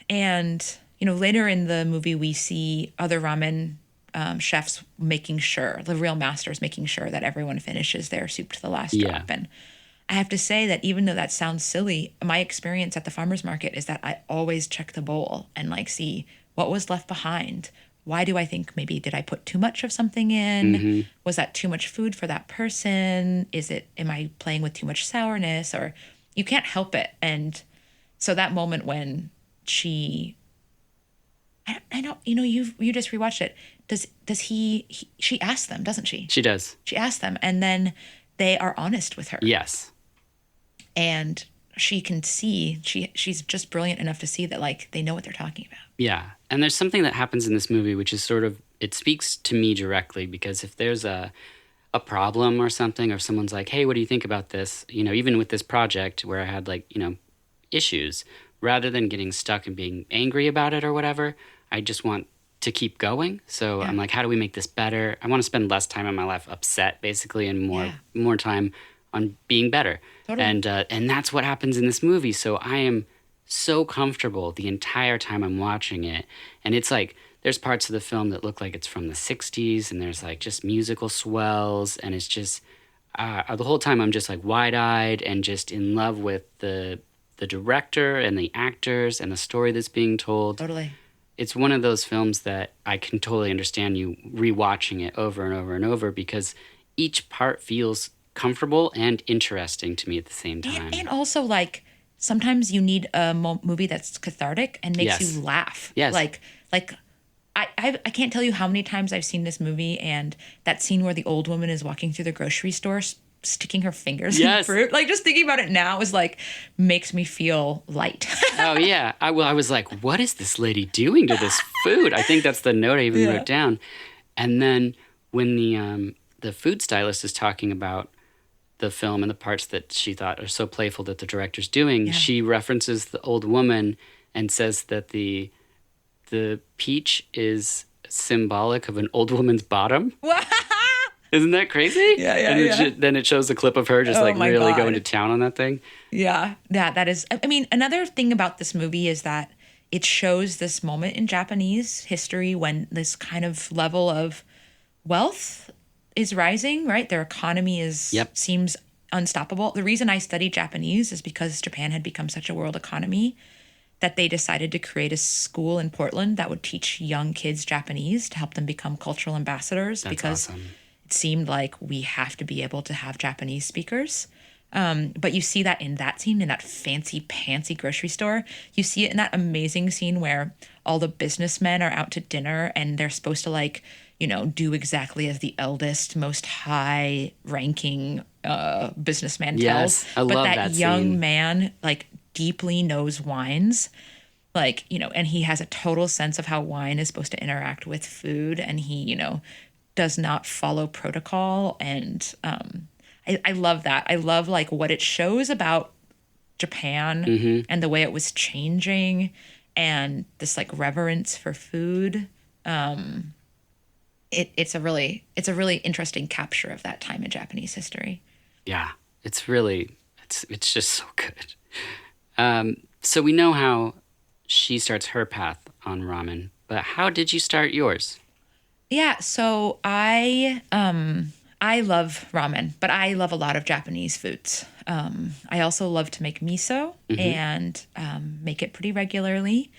And later in the movie, we see other ramen chefs making sure, the real masters making sure that everyone finishes their soup to the last drop. And I have to say that even though that sounds silly, my experience at the farmer's market is that I always check the bowl and see what was left behind. Why do I think maybe did I put too much of something in? Was that too much food for that person? Am I playing with too much sourness? Or you can't help it. And so that moment when she you just rewatched it. She asks them, doesn't she? She does. She asks them, and then they are honest with her. Yes. And she can see, she's just brilliant enough to see that they know what they're talking about. Yeah. And there's something that happens in this movie which is sort of, it speaks to me directly, because if there's a problem or something, or if someone's like, hey, what do you think about this? Even with this project where I had issues, rather than getting stuck and being angry about it or whatever, I just want to keep going. So I'm like, how do we make this better? I want to spend less time in my life upset, basically, and more time on being better. Totally. And that's what happens in this movie. So I am so comfortable the entire time I'm watching it. And it's there's parts of the film that look like it's from the 60s, and there's just musical swells, and it's just the whole time I'm just wide-eyed and just in love with the director and the actors and the story that's being told. Totally. It's one of those films that I can totally understand you rewatching it over and over and over, because each part feels comfortable and interesting to me at the same time. And also, sometimes you need a movie that's cathartic and makes you laugh. Yes. I can't tell you how many times I've seen this movie, and that scene where the old woman is walking through the grocery store sticking her fingers in fruit. Just thinking about it now is makes me feel light. Oh yeah. I was like, what is this lady doing to this food? I think that's the note I even wrote down. And then when the food stylist is talking about the film and the parts that she thought are so playful that the director's doing, she references the old woman and says that the peach is symbolic of an old woman's bottom. Isn't that crazy? Yeah. And then it shows the clip of her just really going to town on that thing. Yeah, that is. I mean, another thing about this movie is that it shows this moment in Japanese history when this kind of level of wealth is rising, right? Their economy seems unstoppable. The reason I studied Japanese is because Japan had become such a world economy that they decided to create a school in Portland that would teach young kids Japanese to help them become cultural ambassadors. That's awesome. it seemed like we have to be able to have Japanese speakers. But you see that in that scene, in that fancy pantsy grocery store. You see it in that amazing scene where all the businessmen are out to dinner and they're supposed to like, you know, do exactly as the eldest, most high ranking businessman tells. Yes, I But love that that young scene. man like deeply knows wines. Like, you know, and he has a total sense of how wine is supposed to interact with food, and he, you know, does not follow protocol. And I love that. I love like what it shows about Japan Mm-hmm. and the way it was changing and this like reverence for food. It's a really interesting capture of that time in Japanese history. Yeah, it's just so good. So we know how she starts her path on ramen, but how did you start yours? Yeah, so I love ramen, but I love a lot of Japanese foods. I also love to make miso Mm-hmm. and make it pretty regularly.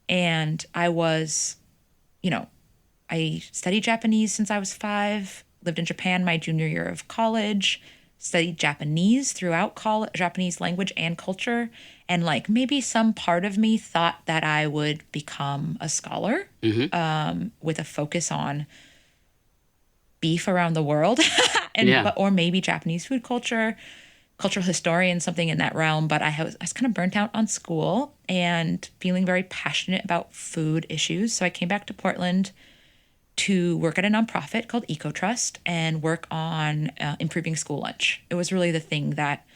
And you know, I studied Japanese since I was 5, lived in Japan my junior year of college, studied Japanese throughout college, Japanese language and culture. And like maybe some part of me thought that I would become a scholar Mm-hmm. with a focus on beef around the world Yeah. or maybe Japanese food culture, cultural historian, something in that realm. But I was kind of burnt out on school and feeling very passionate about food issues. So I came back to Portland to work at a nonprofit called Ecotrust and work on improving school lunch. It was really the thing that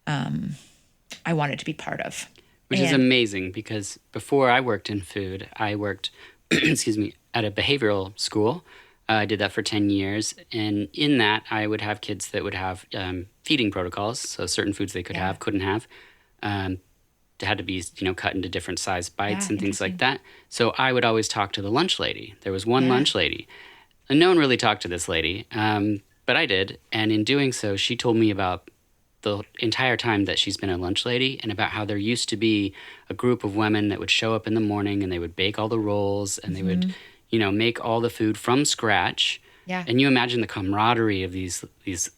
I wanted to be part of. Which is And amazing because before I worked in food, I worked, excuse me, at a behavioral school. I did that for 10 years. And in that, I would have kids that would have feeding protocols. So certain foods they could yeah, have, couldn't have. Um, they had to be, cut into different size bites yeah, and things like interesting. that. So I would always talk to the lunch lady. There was one Yeah, lunch lady. And no one really talked to this lady, but I did. And in doing so, she told me about the entire time that she's been a lunch lady and about how there used to be a group of women that would show up in the morning and they would bake all the rolls and they would, make all the food from scratch. yeah, And you imagine the camaraderie of these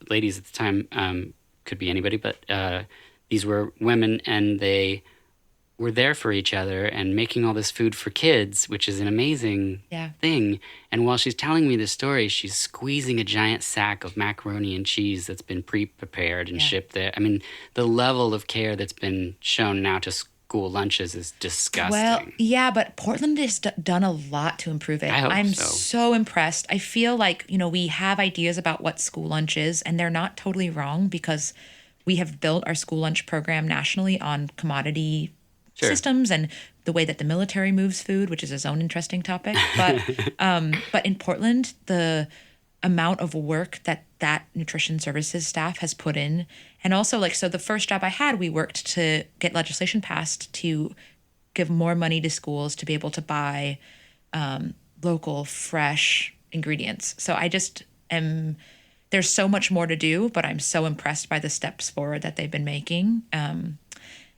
ladies at the time. Could be anybody, but these were women and they were there for each other and making all this food for kids, which is an amazing yeah, thing. And while she's telling me this story, she's squeezing a giant sack of macaroni and cheese that's been pre-prepared and yeah. shipped there. I mean, the level of care that's been shown now to school lunches is Well, disgusting. yeah, but Portland has done a lot to improve it. I hope I'm so. so impressed. I feel like, you know, we have ideas about what school lunch is, and they're not totally wrong because we have built our school lunch program nationally on commodity Sure. systems and the way that the military moves food, which is its own interesting topic. But in Portland, the amount of work that nutrition services staff has put in, and also like so the first job I had, we worked to get legislation passed to give more money to schools to be able to buy local fresh ingredients. So I just am there's so much more to do, but I'm so impressed by the steps forward that they've been making.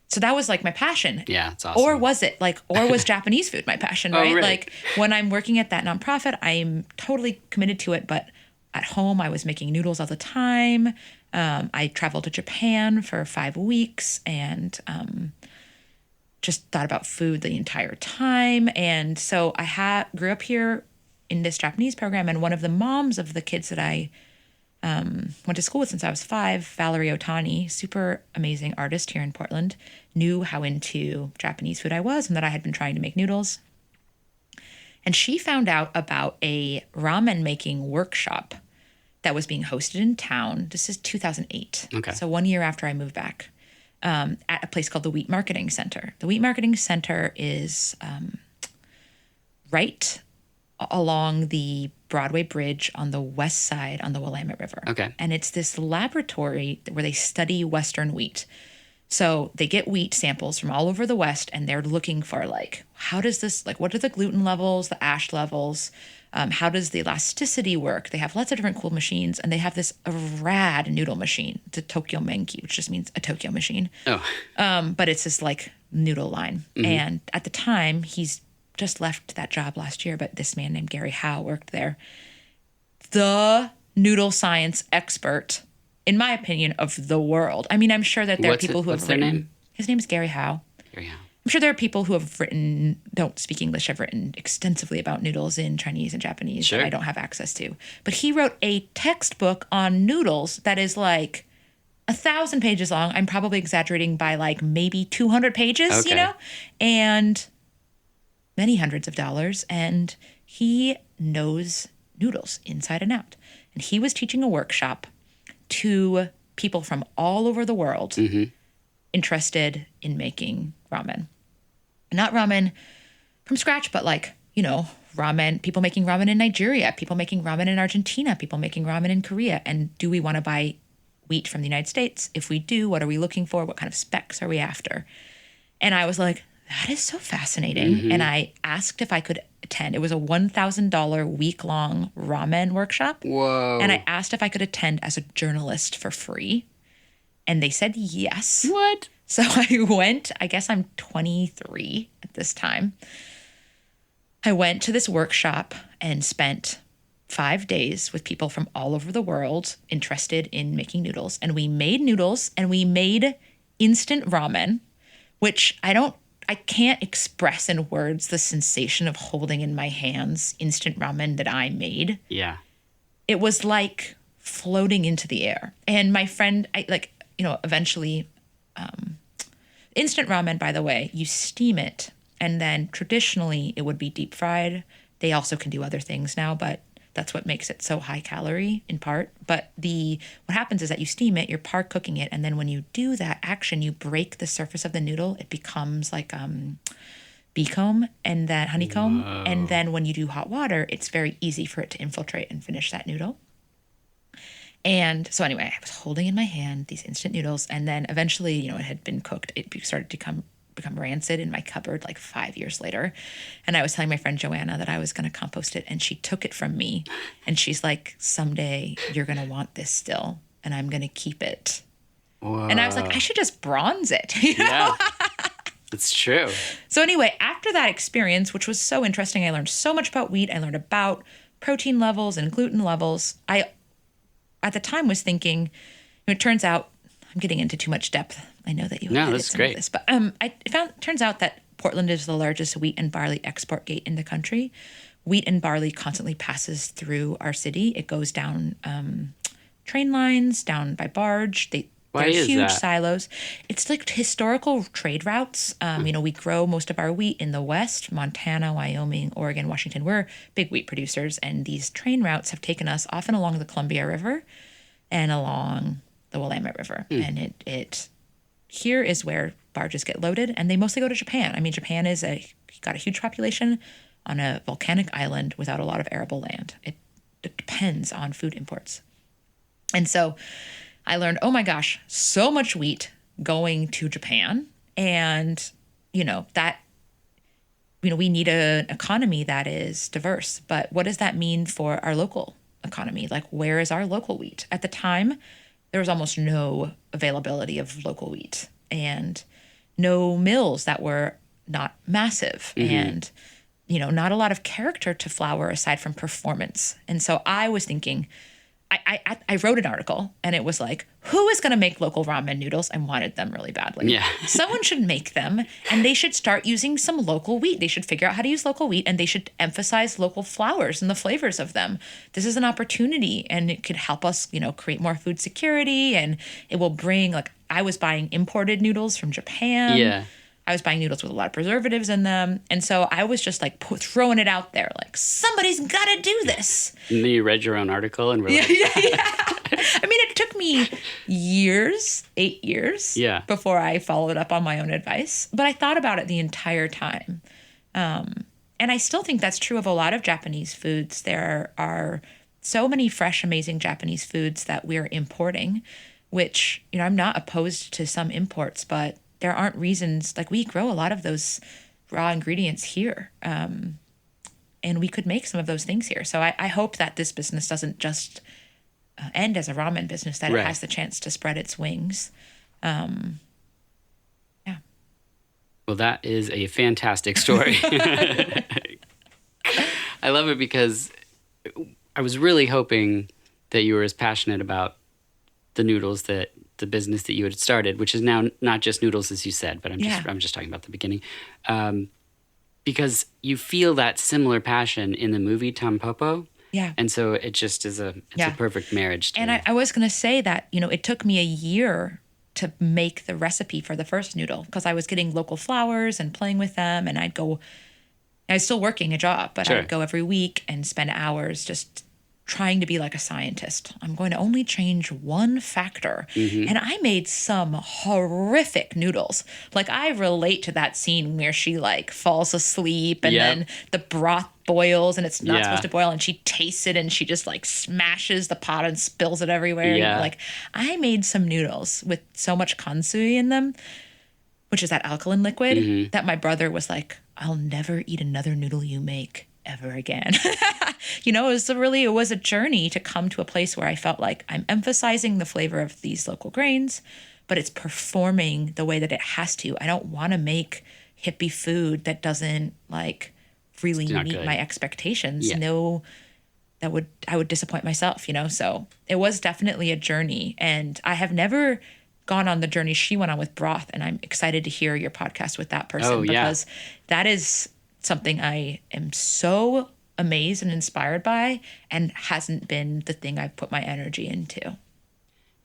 So that was like my passion. Yeah, it's Or awesome. was it like, or was Japanese food my passion, Oh, right? really? Like when I'm working at that nonprofit, I'm totally committed to it. But at home, I was making noodles all the time. I traveled to Japan for 5 weeks and just thought about food the entire time. And so grew up here in this Japanese program. And one of the moms of the kids that I went to school with since I was 5, Valerie Otani, super amazing artist here in Portland, knew how into Japanese food I was and that I had been trying to make noodles. And she found out about a ramen making workshop that was being hosted in town. This is 2008. Okay. So 1 year after I moved back, at a place called the Wheat Marketing Center. The Wheat Marketing Center is right along the Broadway Bridge on the west side on the Willamette River. Okay. And it's this laboratory where they study Western wheat. So they get wheat samples from all over the West and they're looking for like, how does this, like, what are the gluten levels, the ash levels? How does the elasticity work? They have lots of different cool machines and they have this rad noodle machine, the Tokyo Menki, which just means a Tokyo machine. Oh, But it's this like noodle line. And at the time, he's just left that job last year, but this man named Gary Howe worked there. The noodle science expert, in my opinion, of the world. I mean, I'm sure that there are people who have written. What's their name? His name is Gary Howe. Gary Howe. I'm sure there are people who have written, don't speak English, have written extensively about noodles in Chinese and Japanese Sure. that I don't have access to. But he wrote a textbook on noodles that is like 1,000 pages long. I'm probably exaggerating by like maybe 200 pages, Okay. and many hundreds of dollars. And he knows noodles inside and out. And he was teaching a workshop to people from all over the world interested in making ramen. Not ramen from scratch, but like, ramen, people making ramen in Nigeria, people making ramen in Argentina, people making ramen in Korea. And do we want to buy wheat from the United States? If we do, what are we looking for? What kind of specs are we after? And I was like, that is so fascinating. And I asked if I could attend. It was a $1,000 week-long ramen workshop. Whoa. And I asked if I could attend as a journalist for free. And they said yes. What? So I went, I guess I'm 23 at this time. I went to this workshop and spent 5 days with people from all over the world interested in making noodles. And we made noodles and we made instant ramen, which I can't express in words the sensation of holding in my hands instant ramen that I made. Yeah. It was like floating into the air. And my friend, eventually, instant ramen, by the way, you steam it. And then traditionally it would be deep fried. They also can do other things now, but that's what makes it so high calorie in part. But what happens is that you steam it, you're par cooking it. And then when you do that action, you break the surface of the noodle. It becomes like bee comb and then honeycomb. Whoa. And then when you do hot water, it's very easy for it to infiltrate and finish that noodle. And so anyway, I was holding in my hand these instant noodles. And then eventually, it had been cooked. It started to become rancid in my cupboard like 5 years later. And I was telling my friend Joanna that I was going to compost it, and she took it from me. And she's like, someday you're going to want this still, and I'm going to keep it. Whoa. And I was like, I should just bronze it. You know? Yeah. It's true. So anyway, after that experience, which was so interesting, I learned so much about wheat. I learned about protein levels and gluten levels. I, at the time, was thinking, it turns out, I'm getting into too much depth. I know that you No, edited that's some great. of this, but turns out that Portland is the largest wheat and barley export gate in the country. Wheat and barley constantly passes through our city. It goes down train lines, down by barge. Why There's is huge that? silos. It's like we grow most of our wheat in the West, Montana, Wyoming, Oregon, Washington. We're big wheat producers, and these train routes have taken us often along the Columbia River and along the Willamette River. And here is where barges get loaded, and they mostly go to Japan. I mean, Japan got a huge population on a volcanic island without a lot of arable land. It depends on food imports. And so I learned, oh my gosh, so much wheat going to Japan. And, we need an economy that is diverse. But what does that mean for our local economy? Like, where is our local wheat? At the time, there was almost no availability of local wheat and no mills that were not massive and, not a lot of character to flour aside from performance. And so I was thinking, I wrote an article and it was like, who is going to make local ramen noodles? I wanted them really badly. Yeah. Someone should make them, and they should start using some local wheat. They should figure out how to use local wheat, and they should emphasize local flours and the flavors of them. This is an opportunity, and it could help us, create more food security, and it will bring, I was buying imported noodles from Japan. Yeah. I was buying noodles with a lot of preservatives in them. And so I was just throwing it out there, like, somebody's got to do this. And then you read your own article and were like, Yeah. I mean, it took me 8 years before I followed up on my own advice. But I thought about it the entire time. And I still think that's true of a lot of Japanese foods. There are so many fresh, amazing Japanese foods that we're importing, which, I'm not opposed to some imports, but there aren't reasons, we grow a lot of those raw ingredients here. And we could make some of those things here. So I hope that this business doesn't just end as a ramen business, that it has the chance to spread its wings. Yeah. Well, that is a fantastic story. I love it because I was really hoping that you were as passionate about the noodles that the business that you had started, which is now not just noodles, as you said, but I'm just talking about the beginning, because you feel that similar passion in the movie Tampopo. Yeah. And so it just is a perfect marriage. And I was going to say that, it took me a year to make the recipe for the first noodle because I was getting local flours and playing with them. And I was still working a job, but Sure. I'd go every week and spend hours just trying to be like a scientist. I'm going to only change one factor. Mm-hmm. And I made some horrific noodles. Like I relate to that scene where she like falls asleep and then the broth boils and it's not supposed to boil and she tastes it and she just like smashes the pot and spills it everywhere. Yeah. Like I made some noodles with so much kansui in them, which is that alkaline liquid, that my brother was like, I'll never eat another noodle you make ever again. It was a journey to come to a place where I felt like I'm emphasizing the flavor of these local grains, but it's performing the way that it has to. I don't want to make hippie food that doesn't like really meet my expectations. Yeah. No, I would disappoint myself, So it was definitely a journey, and I have never gone on the journey she went on with broth, and I'm excited to hear your podcast with that person because that is something I am so amazed and inspired by and hasn't been the thing I've put my energy into.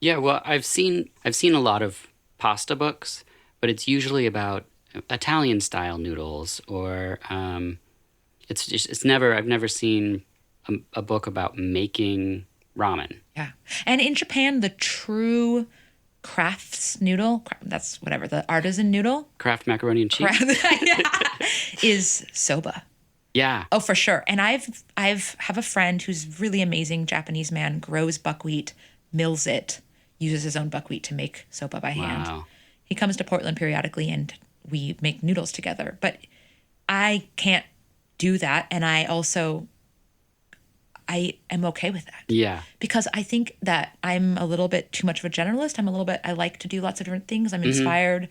Yeah, well, I've seen a lot of pasta books, but it's usually about Italian style noodles or I've never seen a book about making ramen. Yeah. And in Japan, the true crafts noodle, that's whatever, the artisan noodle. Kraft macaroni and cheese. Is soba. Yeah. Oh, for sure. And I've have a friend who's really amazing Japanese man, grows buckwheat, mills it, uses his own buckwheat to make soba by hand. Wow. He comes to Portland periodically and we make noodles together. But I can't do that. And I am okay with that. Yeah. Because I think that I'm a little bit too much of a generalist. I like to do lots of different things. I'm inspired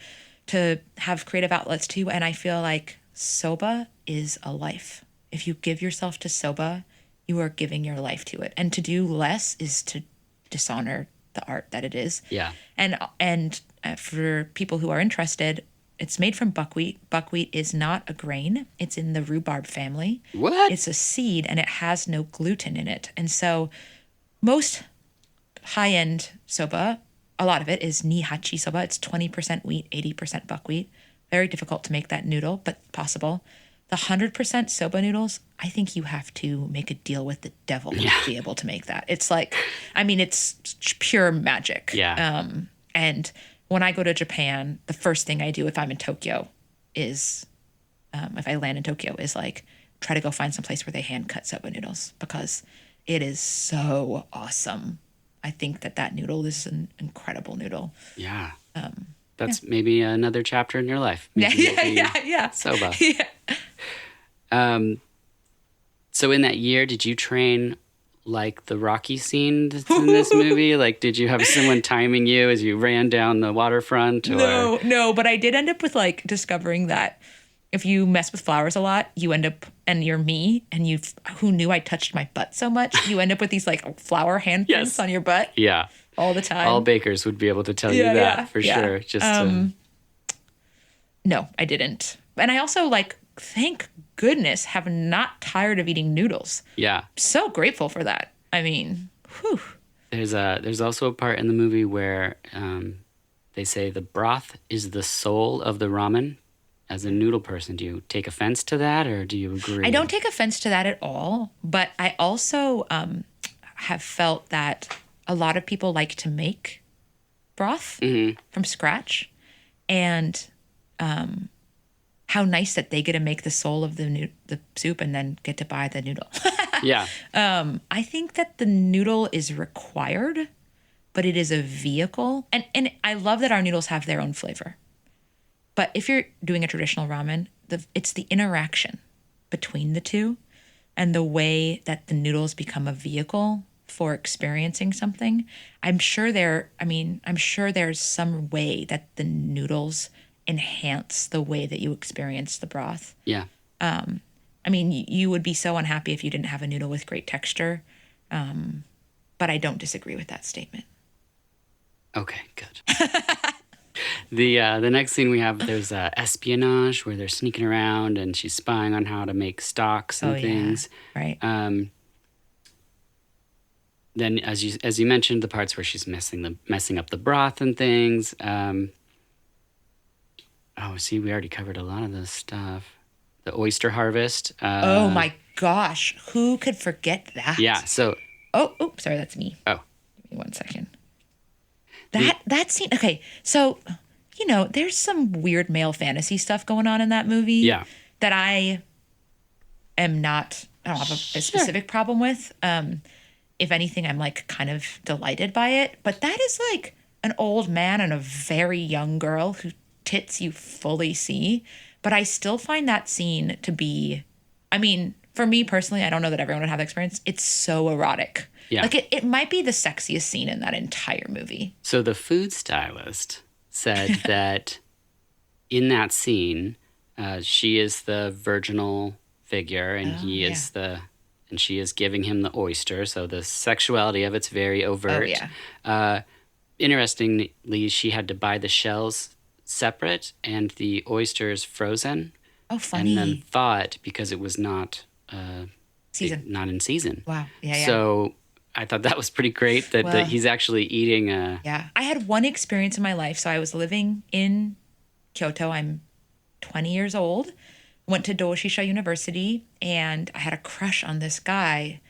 to have creative outlets too. And I feel like soba is a life. If you give yourself to soba, you are giving your life to it. And to do less is to dishonor the art that it is. Yeah. And for people who are interested, it's made from buckwheat. Buckwheat is not a grain. It's in the rhubarb family. What? It's a seed and it has no gluten in it. And so most high-end soba, a lot of it is nihachi soba. It's 20% wheat, 80% buckwheat. Very difficult to make that noodle, but possible. The 100% soba noodles, I think you have to make a deal with the devil to be able to make that. It's like, it's pure magic. Yeah. And when I go to Japan, the first thing I do if I'm in Tokyo is, if I land in Tokyo, is like try to go find some place where they hand cut soba noodles because it is so awesome. I think that noodle is an incredible noodle. Yeah. That's maybe another chapter in your life. Yeah. Soba. Yeah. So in that year, did you train like the Rocky scene that's in this movie? Like, did you have someone timing you as you ran down the waterfront? Or? No, but I did end up with like discovering that if you mess with flowers a lot, you end up, and you're me, and who knew I touched my butt so much, you end up with these like flower handprints on your butt. Yeah. All the time. All bakers would be able to tell you that for sure. Just No, I didn't. And I also thank goodness, have not tired of eating noodles. Yeah. So grateful for that. I mean, whew. There's also a part in the movie where they say the broth is the soul of the ramen. As a noodle person, do you take offense to that or do you agree? I don't take offense to that at all. But I also have felt that a lot of people like to make broth from scratch. And how nice that they get to make the soul of the soup and then get to buy the noodle. Yeah. I think that the noodle is required, but it is a vehicle. And I love that our noodles have their own flavor. But if you're doing a traditional ramen, it's the interaction between the two and the way that the noodles become a vehicle for experiencing something. I'm sure there's some way that the noodles enhance the way that you experience the broth. Yeah. You would be so unhappy if you didn't have a noodle with great texture. but I don't disagree with that statement. Okay, good. The next scene we have, there's espionage where they're sneaking around and she's spying on how to make stocks and things. Yeah, right. Then, as you mentioned, the parts where she's messing up the broth and things. See, we already covered a lot of this stuff. The oyster harvest. Oh my gosh, who could forget that? Yeah. So. Oh, sorry, that's me. Oh. Give me 1 second. That scene. Okay, so there's some weird male fantasy stuff going on in that movie. Yeah. That I don't have a specific problem with. If anything, I'm like kind of delighted by it. But that is like an old man and a very young girl who tits you fully see. But I still find that scene to be, I mean, for me personally, I don't know that everyone would have that experience. It's so erotic. Yeah. Like it might be the sexiest scene in that entire movie. So the food stylist said that in that scene, she is the virginal figure and and she is giving him the oyster. So the sexuality of it's very overt. Oh, yeah. Interestingly, she had to buy the shells separate and the oysters frozen. Oh, funny. And then thawed because it was not not in season. Wow. Yeah. So I thought that was pretty great that he's actually eating a... Yeah. I had one experience in my life. So I was living in Kyoto. I'm 20 years old. Went to Doshisha University, and I had a crush on this guy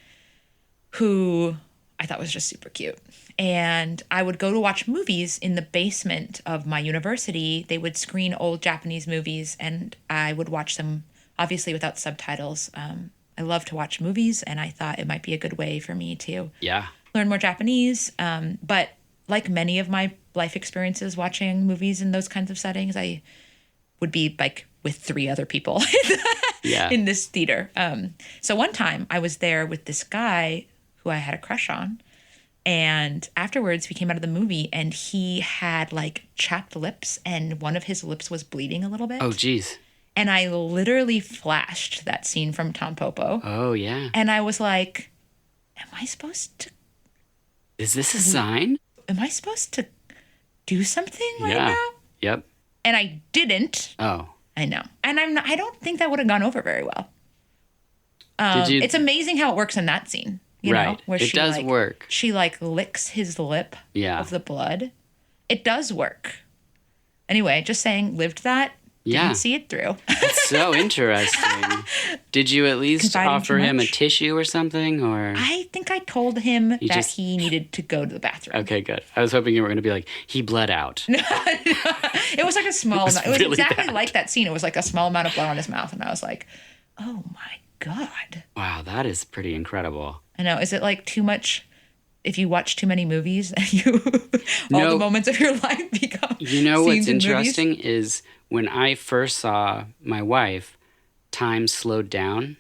who I thought was just super cute. And I would go to watch movies in the basement of my university. They would screen old Japanese movies, and I would watch them, obviously, without subtitles. I love to watch movies, and I thought it might be a good way for me to learn more Japanese. But like many of my life experiences watching movies in those kinds of settings, I would be like with 3 other people in this theater. So one time I was there with this guy who I had a crush on. And afterwards we came out of the movie and he had like chapped lips and one of his lips was bleeding a little bit. Oh, geez. And I literally flashed that scene from Tampopo. Oh, yeah. And I was like, am I supposed to... Is this a sign? Am I supposed to do something right now? Yep. And I didn't. Oh. I know. And I don't think that would have gone over very well. It's amazing how it works in that scene. You know, where it does work. She like licks his lip of the blood. It does work. Anyway, just saying, lived that. Didn't see it through. That's so interesting. Did you at least offer him a tissue or something? Or I think I told him that he needed to go to the bathroom. Okay, good. I was hoping you were going to be like, he bled out. No. It was like a small amount. It was really exactly like that scene. It was like a small amount of blood on his mouth. And I was like, oh my God. Wow, that is pretty incredible. I know. Is it like too much? If you watch too many movies, all the moments of your life become what's interesting is when I first saw my wife, time slowed down.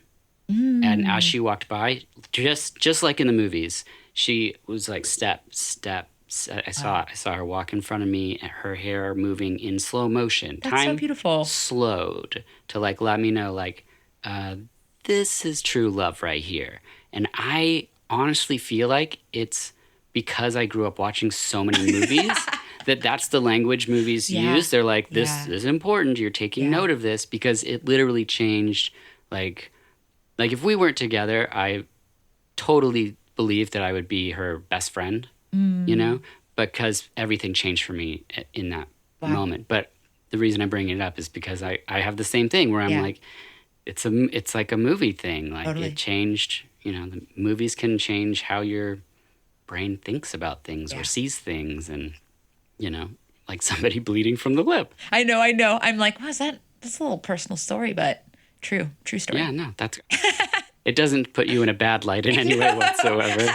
And as she walked by, just like in the movies, she was like step. I saw her walk in front of me, and her hair moving in slow motion. That's so beautiful. Slowed to like let me know like this is true love right here. And I honestly feel like it's because I grew up watching so many movies that's the language movies use. They're like, this is important. You're taking note of this because it literally changed. Like if we weren't together, I totally believed that I would be her best friend, because everything changed for me in that moment. But the reason I bring it up is because I have the same thing where I'm like, it's like a movie thing. Like it changed, the movies can change how your brain thinks about things or sees things, and like somebody bleeding from the lip. I know. I'm like, wow, that's a little personal story, but true story. Yeah, no, that's it doesn't put you in a bad light in any way whatsoever.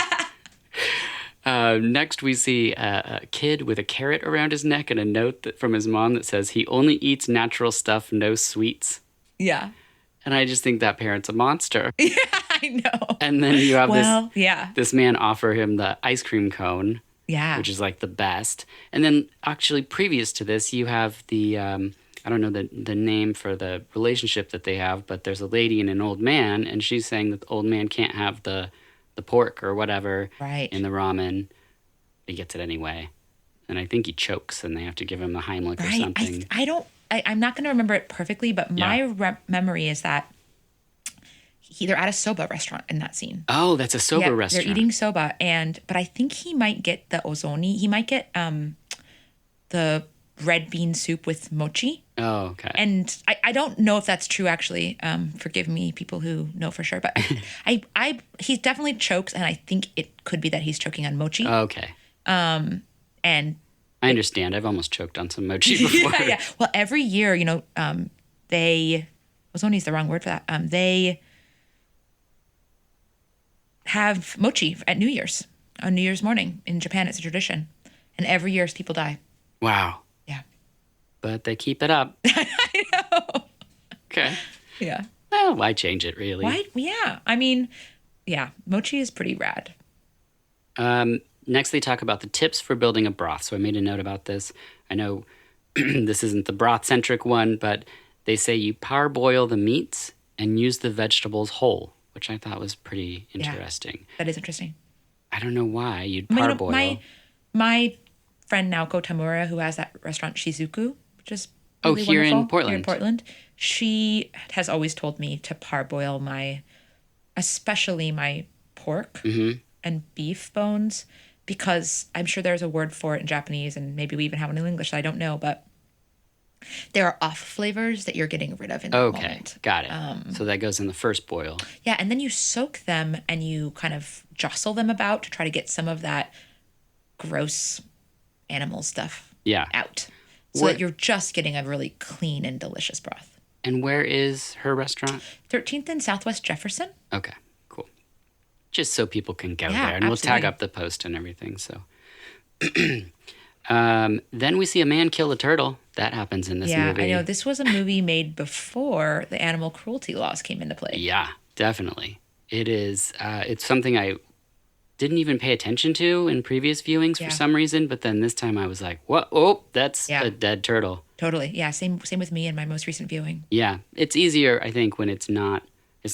Next, we see a kid with a carrot around his neck and a note from his mom that says he only eats natural stuff, no sweets. Yeah. And I just think that parent's a monster. Yeah, I know. And then you have this man offer him the ice cream cone, which is like the best. And then actually previous to this, you have the, I don't know the name for the relationship that they have, but there's a lady and an old man, and she's saying that the old man can't have the the pork or whatever Right. in the ramen. He gets it anyway. And I think he chokes and they have to give him the Heimlich or Right. something. I'm not going to remember it perfectly, but my Yeah. memory is that they're at a soba restaurant in that scene. Oh, that's a soba restaurant. They're eating soba, but I think he might get the ozoni. He might get the red bean soup with mochi. Oh, okay. And I don't know if that's true, actually. Forgive me, people who know for sure. But he definitely chokes, and I think it could be that he's choking on mochi. Okay. And I understand. I've almost choked on some mochi before. yeah. Well, every year, ozoni is the wrong word for that. They have mochi at New Year's, on New Year's morning. In Japan, it's a tradition. And every year people die. Wow. Yeah. But they keep it up. I know. Okay. Yeah. Well, why change it, really? Why? Yeah. I mean, yeah, mochi is pretty rad. Next, they talk about the tips for building a broth. So I made a note about this. I know this isn't the broth-centric one, but they say you parboil the meats and use the vegetables whole, which I thought was pretty interesting. Yeah, that is interesting. I don't know why you'd parboil. My friend Naoko Tamura, who has that restaurant Shizuku, which is really here wonderful, in Portland. Here in Portland, she has always told me to parboil especially my pork and beef bones, because I'm sure there's a word for it in Japanese, and maybe we even have one in English that I don't know, but there are off flavors that you're getting rid of in that moment. Got it. So that goes in the first boil. Yeah, and then you soak them and you kind of jostle them about to try to get some of that gross animal stuff out. So that you're just getting a really clean and delicious broth. And where is her restaurant? 13th and Southwest Jefferson. Okay, cool. Just so people can go there. And absolutely. we'll tag up the post and everything. So then we see a man kill a turtle. That happens in this movie. Yeah, I know. This was a movie made before the animal cruelty laws came into play. Yeah, definitely. It is. It's something I didn't even pay attention to in previous viewings for some reason. But then this time I was like, "What? Oh, that's a dead turtle." Totally. Yeah. Same with me in my most recent viewing. Yeah, it's easier, I think, when it's not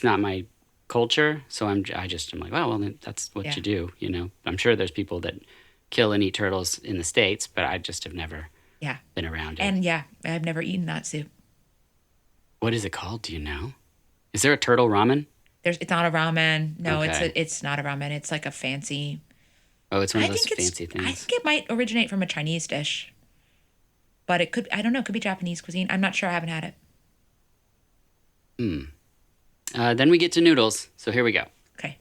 my culture. So I'm like, well, then that's what you do. You know, I'm sure there's people that kill and eat turtles in the States, but I just have never been around it. And I've never eaten that soup. What is it called? Do you know? Is there a turtle ramen? It's not a ramen. No, Okay. it's not a ramen. It's like a fancy. Oh, it's one of those fancy things. I think it might originate from a Chinese dish, but it could. I don't know. It could be Japanese cuisine. I'm not sure. I haven't had it. Then we get to noodles. So here we go. Okay.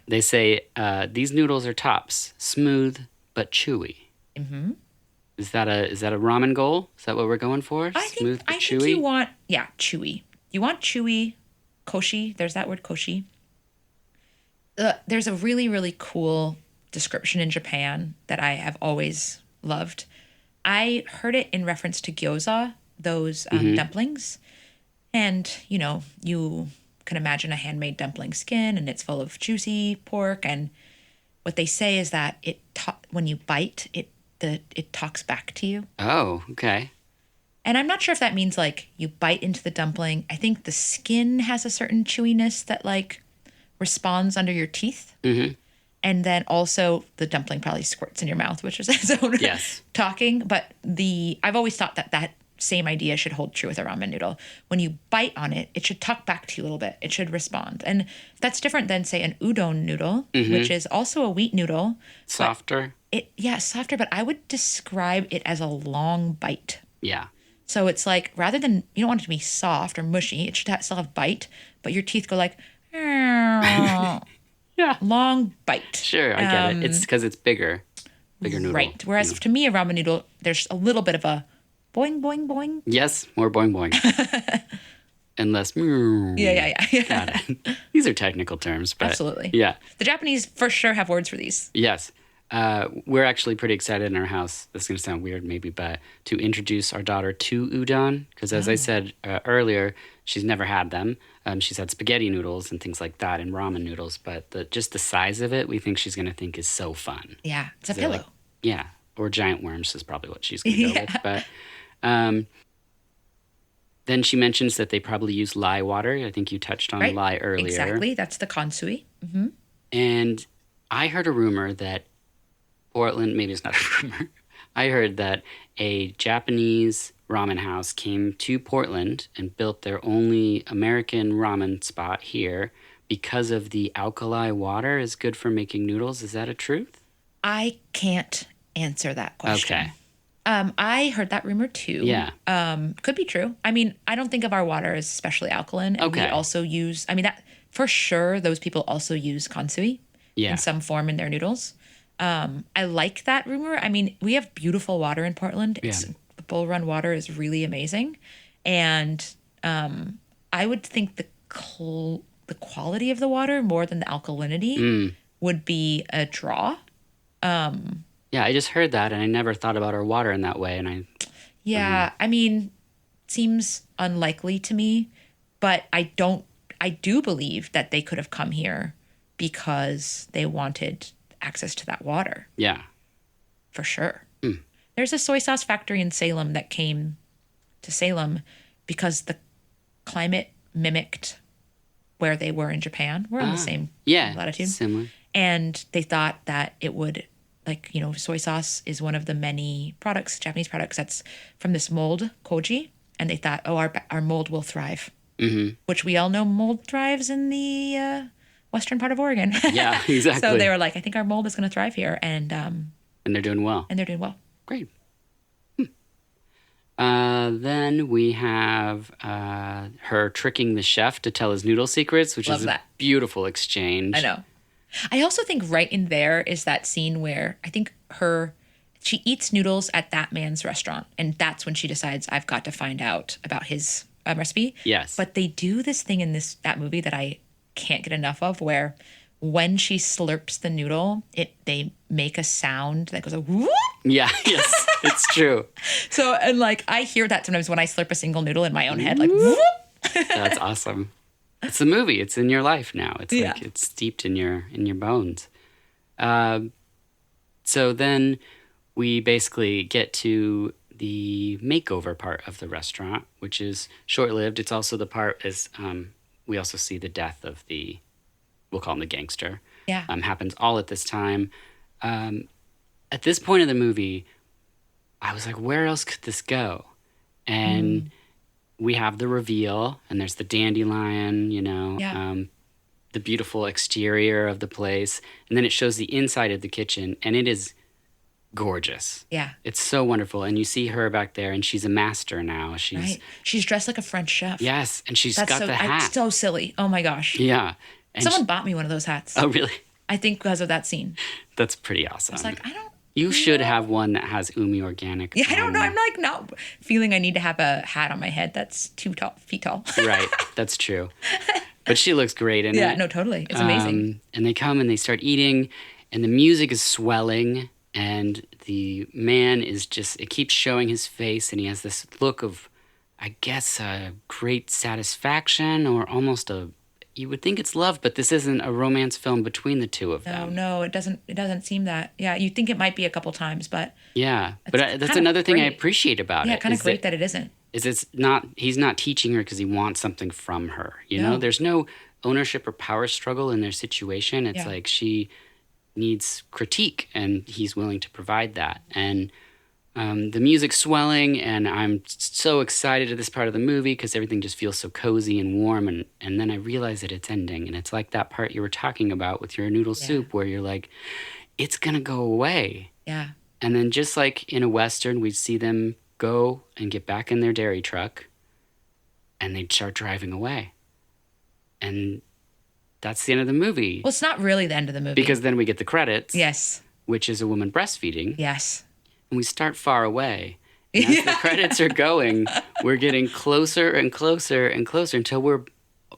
They say these noodles are tops, smooth but chewy. Mm-hmm. Is that a ramen goal? Is that what we're going for? I Smooth but chewy? think you want chewy. You want chewy, koshi. There's that word koshi. There's a really, really cool description in Japan that I have always loved. I heard it in reference to gyoza, those dumplings. And, you can imagine a handmade dumpling skin, and it's full of juicy pork. And what they say is that when you bite, it talks back to you. Oh, okay. And I'm not sure if that means like you bite into the dumpling. I think the skin has a certain chewiness that like responds under your teeth. Mm-hmm. And then also the dumpling probably squirts in your mouth, which is its own talking. But I've always thought that same idea should hold true with a ramen noodle. When you bite on it, it should talk back to you a little bit. It should respond. And that's different than, say, an udon noodle, which is also a wheat noodle. Softer. Softer, but I would describe it as a long bite. Yeah. So it's like, rather than, you don't want it to be soft or mushy, it should still have bite, but your teeth go like, long bite. Sure, I get it. It's because it's bigger noodle. Right. Whereas to me, a ramen noodle, there's a little bit of a boing, boing, boing. Yes, more boing, boing. And less. Yeah. Got it. These are technical terms, but absolutely. Yeah. The Japanese for sure have words for these. Yes. We're actually pretty excited in our house. This is going to sound weird maybe, but to introduce our daughter to udon. Because as I said earlier, she's never had them. She's had spaghetti noodles and things like that and ramen noodles. But just the size of it, we think she's going to think is so fun. Yeah. It's a pillow. Or giant worms is probably what she's going to go with. But then she mentions that they probably use lye water. I think you touched on lye earlier. Exactly. That's the kansui. Mm-hmm. And I heard a rumor that Portland, maybe it's not a rumor, I heard that a Japanese ramen house came to Portland and built their only American ramen spot here because of the alkali water is good for making noodles. Is that a truth? I can't answer that question. Okay. I heard that rumor too. Yeah. Could be true. I mean, I don't think of our water as especially alkaline. And Okay. we also use, I mean, that for sure, those people also use kansui Yeah. in some form in their noodles. I like that rumor. I mean, we have beautiful water in Portland. The Bull Run water is really amazing. And I would think the quality of the water more than the alkalinity would be a draw. Yeah, I just heard that and I never thought about our water in that way. And I mean, seems unlikely to me, but I do believe that they could have come here because they wanted access to that water. Yeah. For sure. There's a soy sauce factory in Salem that came to Salem because the climate mimicked where they were in Japan. We're on the same latitude. Similar. And they thought that it would, soy sauce is one of the many products, Japanese products, that's from this mold, koji. And they thought, our mold will thrive. Mm-hmm. Which we all know mold thrives in the western part of Oregon. Yeah, exactly. So they were like, I think our mold is going to thrive here. And they're doing well. Great. Then we have her tricking the chef to tell his noodle secrets, which is a beautiful exchange. I know. I also think right in there is that scene where I think she eats noodles at that man's restaurant. And that's when she decides, I've got to find out about his recipe. Yes. But they do this thing in that movie that I can't get enough of, where when she slurps the noodle, they make a sound that goes whoop. Yeah, yes, it's true. So, and I hear that sometimes when I slurp a single noodle in my own head, whoop. That's awesome. It's a movie. It's in your life now. It's it's steeped in your bones. So then we basically get to the makeover part of the restaurant, which is short-lived. It's also the part as we also see the death of we'll call him the gangster. Yeah. Happens all at this time. At this point of the movie, I was like, where else could this go? And we have the reveal, and there's the dandelion, the beautiful exterior of the place. And then it shows the inside of the kitchen, and it is gorgeous. Yeah. It's so wonderful. And you see her back there, and she's a master now. She's dressed like a French chef. Yes, and she's got the hat. It's so silly. Oh, my gosh. Yeah. And someone bought me one of those hats. Oh, really? I think because of that scene. That's pretty awesome. I was like, I don't. You should have one that has Umi Organic. Yeah, I don't know. I'm not feeling I need to have a hat on my head that's 2 feet tall. Right. That's true. But she looks great in it. Yeah, no, totally. It's amazing. And they come and they start eating, and the music is swelling, and the man it keeps showing his face, and he has this look of, I guess, a great satisfaction or almost you would think it's love, but this isn't a romance film between the two of them. No, it doesn't seem that. Yeah, you think it might be a couple times, but yeah, but that's another thing I appreciate about it. Yeah, kind of great that it isn't. He's not teaching her because he wants something from her. You know, there's no ownership or power struggle in their situation. It's like she needs critique, and he's willing to provide that. And the music's swelling, and I'm so excited at this part of the movie because everything just feels so cozy and warm. And then I realize that it's ending, and it's like that part you were talking about with your noodle soup where you're like, it's going to go away. Yeah. And then just like in a Western, we'd see them go and get back in their dairy truck, and they'd start driving away. And that's the end of the movie. Well, it's not really the end of the movie. Because then we get the credits. Yes. Which is a woman breastfeeding. Yes. And we start far away. And as the credits are going, we're getting closer and closer and closer until we're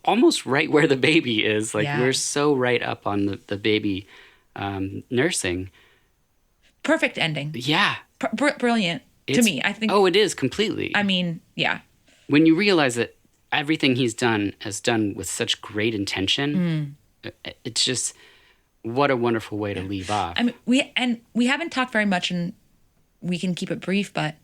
almost right where the baby is. We're so right up on the baby nursing. Perfect ending. Yeah. Brilliant to me, I think. Oh, it is completely. I mean, yeah. When you realize that everything he's done has done with such great intention, it's just, what a wonderful way to leave off. I mean, we haven't talked very much, and we can keep it brief, but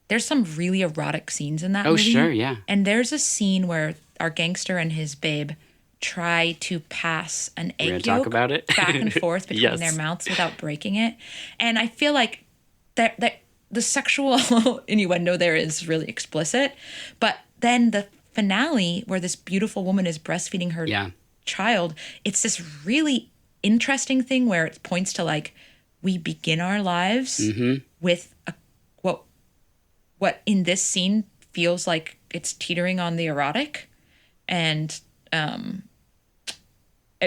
there's some really erotic scenes in that movie. Oh, sure, yeah. And there's a scene where our gangster and his babe try to pass an We're gonna egg talk yolk about it. back and forth between Yes. their mouths without breaking it. And I feel like that the sexual innuendo there is really explicit. But then the finale where this beautiful woman is breastfeeding her Yeah. child, it's this really interesting thing where it points to like we begin our lives with what in this scene feels like it's teetering on the erotic, and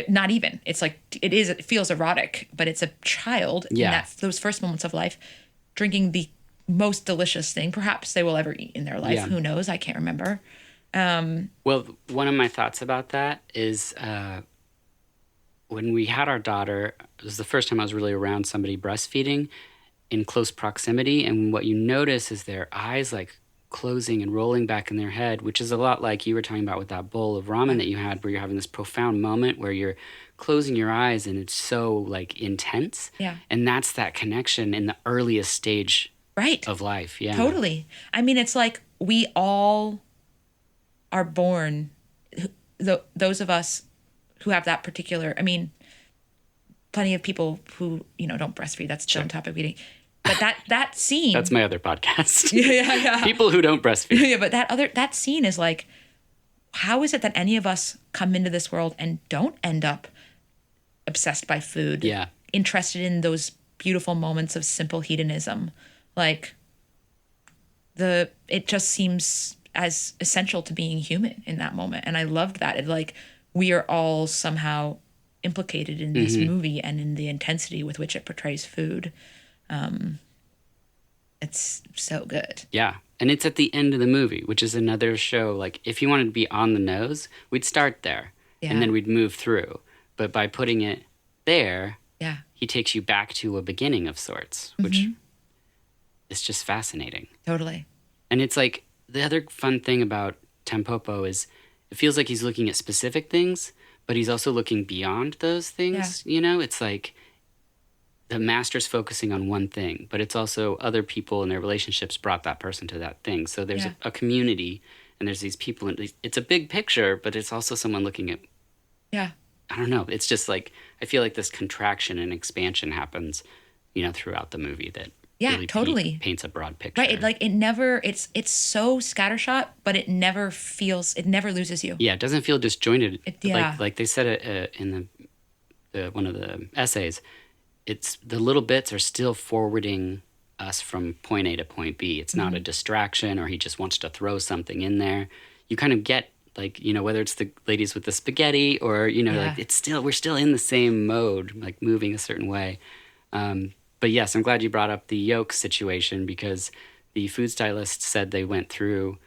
not even. It's like it feels erotic, but it's a child Yeah. in those first moments of life drinking the most delicious thing perhaps they will ever eat in their life. Yeah. Who knows? I can't remember. Well, one of my thoughts about that is when we had our daughter, it was the first time I was really around somebody breastfeeding in close proximity. And what you notice is their eyes like closing and rolling back in their head, which is a lot like you were talking about with that bowl of ramen that you had, where you're having this profound moment where you're closing your eyes and it's so like intense. Yeah. And that's that connection in the earliest stage Right. of life. Yeah. Totally. I mean, it's like we all are born, those of us who have that particular, I mean, plenty of people who, don't breastfeed. That's still on topic of eating. But that scene. That's my other podcast. Yeah. People who don't breastfeed. Yeah, but that scene is like, how is it that any of us come into this world and don't end up obsessed by food? Yeah. Interested in those beautiful moments of simple hedonism. Like it just seems as essential to being human in that moment. And I loved that. It like we are all somehow implicated in this movie and in the intensity with which it portrays food. It's so good. Yeah. And it's at the end of the movie, which is another show. Like, if you wanted to be on the nose, we'd start there. Yeah. And then we'd move through. But by putting it there, Yeah. he takes you back to a beginning of sorts, which is just fascinating. Totally. And it's like, the other fun thing about Tampopo is it feels like he's looking at specific things, but he's also looking beyond those things. Yeah. It's like the master's focusing on one thing, but it's also other people and their relationships brought that person to that thing. So there's a community and there's these people. And it's a big picture, but it's also someone looking at, Yeah. I don't know. It's just like, I feel like this contraction and expansion happens, throughout the movie that Yeah, really totally. paints a broad picture. Right. It's so scattershot, but it never loses you. Yeah, it doesn't feel disjointed. Yeah. Like they said it in the one of the essays, it's the little bits are still forwarding us from point A to point B. It's not a distraction or he just wants to throw something in there. You kind of get like, whether it's the ladies with the spaghetti or, like we're still in the same mode, like moving a certain way. But yes, I'm glad you brought up the yolk situation because the food stylist said they went through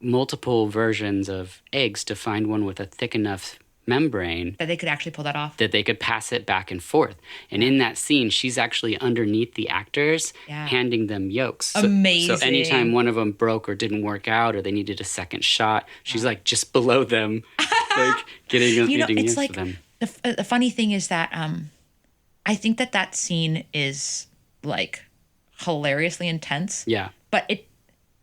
multiple versions of eggs to find one with a thick enough membrane That they could actually pull that off. that they could pass it back and forth. And in that scene, she's actually underneath the actors handing them yolks. Amazing. So anytime one of them broke or didn't work out or they needed a second shot, she's like just below them, like getting them, eating it's into like them. the funny thing is that I think that scene is like hilariously intense. Yeah. But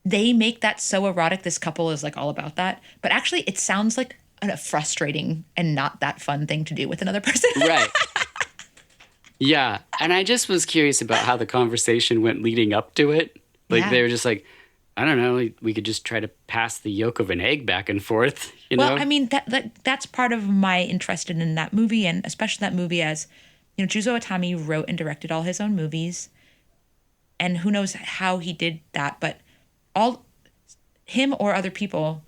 they make that so erotic. This couple is like all about that. But actually, it sounds like a frustrating and not that fun thing to do with another person. Right. Yeah. And I just was curious about how the conversation went leading up to it. Like they were just like, I don't know, we could just try to pass the yolk of an egg back and forth, Well, I mean, that's part of my interest in that movie, and especially that movie as, Juzo Itami wrote and directed all his own movies. And who knows how he did that, but all him or other people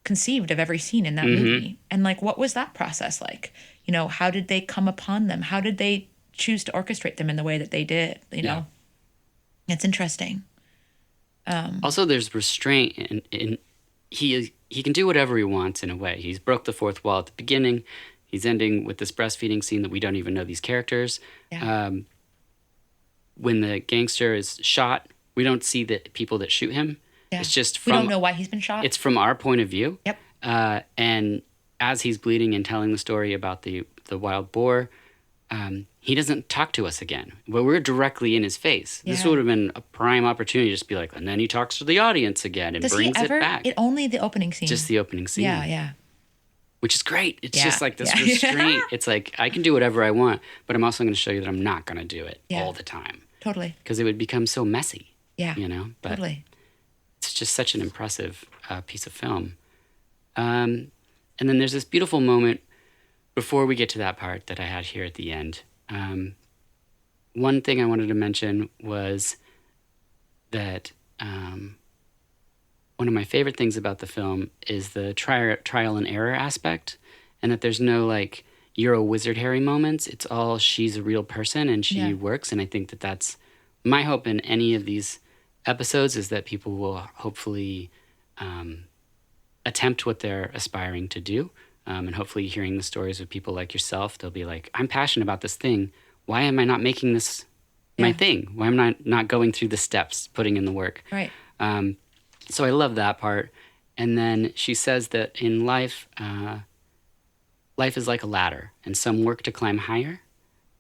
conceived of every scene in that movie. And like, what was that process like? How did they come upon them? How did they choose to orchestrate them in the way that they did? It's interesting. Also, there's restraint, and he can do whatever he wants in a way. He's broke the fourth wall at the beginning. He's ending with this breastfeeding scene that we don't even know these characters. Yeah. When the gangster is shot, we don't see the people that shoot him. Yeah. It's just we don't know why he's been shot. It's from our point of view. Yep. And as he's bleeding and telling the story about the wild boar, he doesn't talk to us again. But we're directly in his face. Yeah. This would have been a prime opportunity to just be like, and then he talks to the audience again and brings it back. Only the opening scene. Just the opening scene. Yeah, yeah. which is great. It's Yeah. just like this Yeah. restraint. It's like, I can do whatever I want, but I'm also going to show you that I'm not going to do it Yeah. all the time. Totally. Because it would become so messy. Yeah. You know? But totally. it's just such an impressive piece of film. And then there's this beautiful moment before we get to that part that I had here at the end. One thing I wanted to mention was that one of my favorite things about the film is the trial and error aspect, and that there's no like, you're a wizard Harry moments. It's all, she's a real person and she works. And I think that that's my hope in any of these episodes, is that people will hopefully attempt what they're aspiring to do. And hopefully hearing the stories of people like yourself, they'll be like, I'm passionate about this thing. Why am I not making this my thing? Why am I not going through the steps, putting in the work? Right. So I love that part. And then she says that in life, life is like a ladder, and some work to climb higher,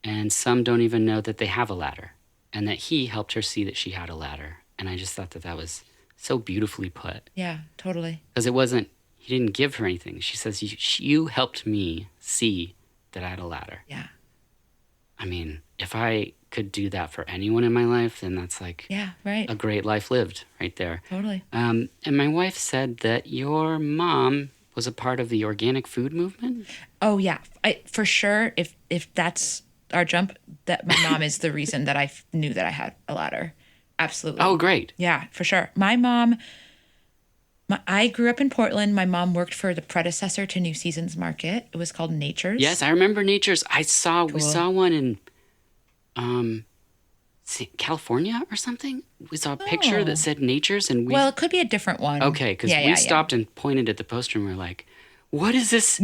and some don't even know that they have a ladder, and that he helped her see that she had a ladder. And I just thought that that was so beautifully put. Yeah, totally. Because it wasn't, he didn't give her anything. She says, you helped me see that I had a ladder. Yeah. I mean, if I could do that for anyone in my life, then that's like a great life lived right there. Totally. And my wife said that your mom was a part of the organic food movement. Oh yeah, for sure. If that's our jump, that my mom is the reason that I knew that I had a ladder. Absolutely. Oh, great. Yeah, for sure. My mom. I grew up in Portland. My mom worked for the predecessor to New Seasons Market. It was called Nature's. Yes, I remember Nature's. We saw one in California or something. We saw a picture that said Nature's, and well, it could be a different one. Okay, because we stopped and pointed at the poster, and we were like, "What is this?"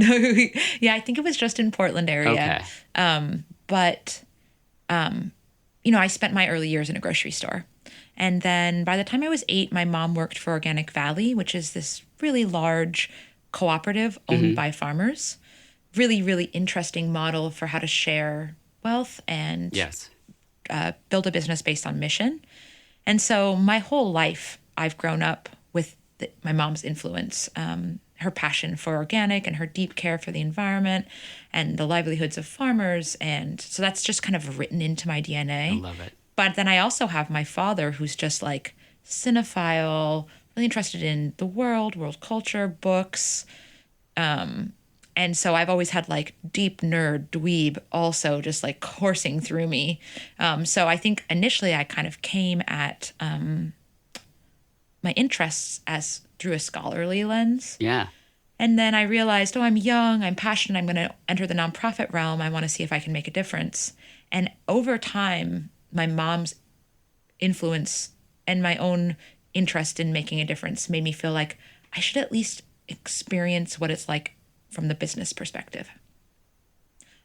Yeah, I think it was just in Portland area. Okay. But I spent my early years in a grocery store. And then by the time I was 8, my mom worked for Organic Valley, which is this really large cooperative owned by farmers. Really, really interesting model for how to share wealth and build a business based on mission. And so my whole life, I've grown up with my mom's influence, her passion for organic and her deep care for the environment and the livelihoods of farmers. And so that's just kind of written into my DNA. I love it. But then I also have my father, who's just like cinephile, really interested in the world culture, books. And so I've always had like deep nerd dweeb also just like coursing through me. So I think initially I kind of came at my interests as through a scholarly lens. Yeah. And then I realized, I'm young, I'm passionate, I'm going to enter the nonprofit realm. I want to see if I can make a difference. And over time, my mom's influence and my own interest in making a difference made me feel like I should at least experience what it's like from the business perspective.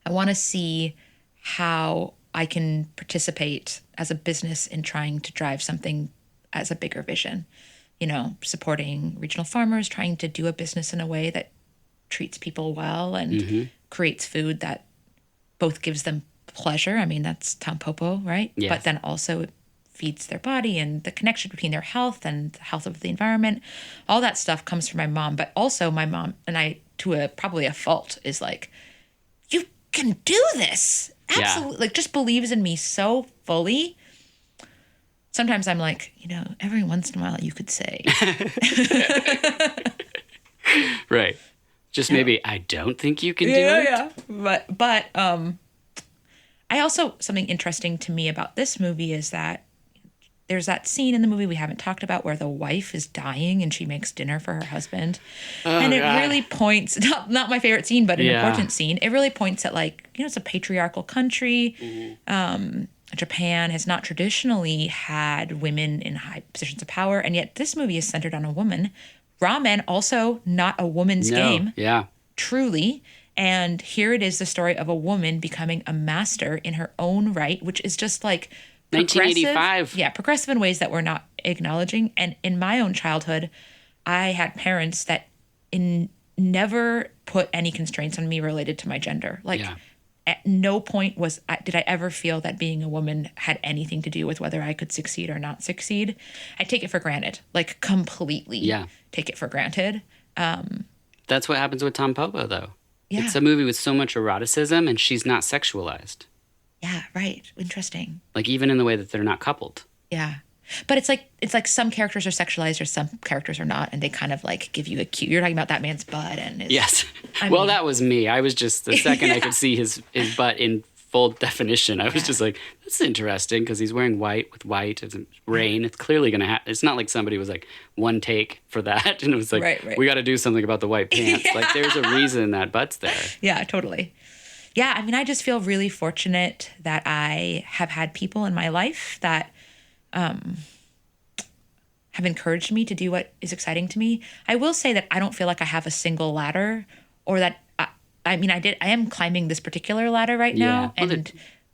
I want to see how I can participate as a business in trying to drive something as a bigger vision. Supporting regional farmers, trying to do a business in a way that treats people well and creates food that both gives them pleasure. I mean, that's Tampopo, right? Yes. But then also feeds their body, and the connection between their health and the health of the environment. All that stuff comes from my mom. But also my mom, and I, to probably a fault, is like, you can do this. Absolutely. Like, just believes in me so fully. Sometimes I'm like, every once in a while you could say. Right. Just maybe, I don't think you can do it. Yeah. But I also, something interesting to me about this movie is that there's that scene in the movie we haven't talked about where the wife is dying and she makes dinner for her husband. And it really points, not my favorite scene, but an important scene. It really points at like, it's a patriarchal country. Japan has not traditionally had women in high positions of power, and yet this movie is centered on a woman. Ramen, also not a woman's game. Yeah. Truly. And here it is, the story of a woman becoming a master in her own right, which is just like 1985. Yeah, progressive in ways that we're not acknowledging. And in my own childhood, I had parents that never put any constraints on me related to my gender. Like, at no point did I ever feel that being a woman had anything to do with whether I could succeed or not succeed. I take it for granted, like completely take it for granted. That's That's what happens with Tampopo, though. Yeah. It's a movie with so much eroticism, and she's not sexualized. Yeah, right. Interesting. Like, even in the way that they're not coupled. Yeah. But it's like some characters are sexualized or some characters are not, and they kind of like give you a cue. You're talking about that man's butt and his, Yes. I Well, mean- that was me. I was just, the second I could see his butt in full definition, I was just like, that's interesting, because he's wearing white with white. It's rain. It's clearly going to happen. It's not like somebody was like, one take for that. And it was like, Right. we got to do something about the white pants. Like, there's a reason that butt's there. Yeah, totally. Yeah, I mean, I just feel really fortunate that I have had people in my life that have encouraged me to do what is exciting to me. I will say that I don't feel like I have a single ladder, or that I am climbing this particular ladder right now, Well,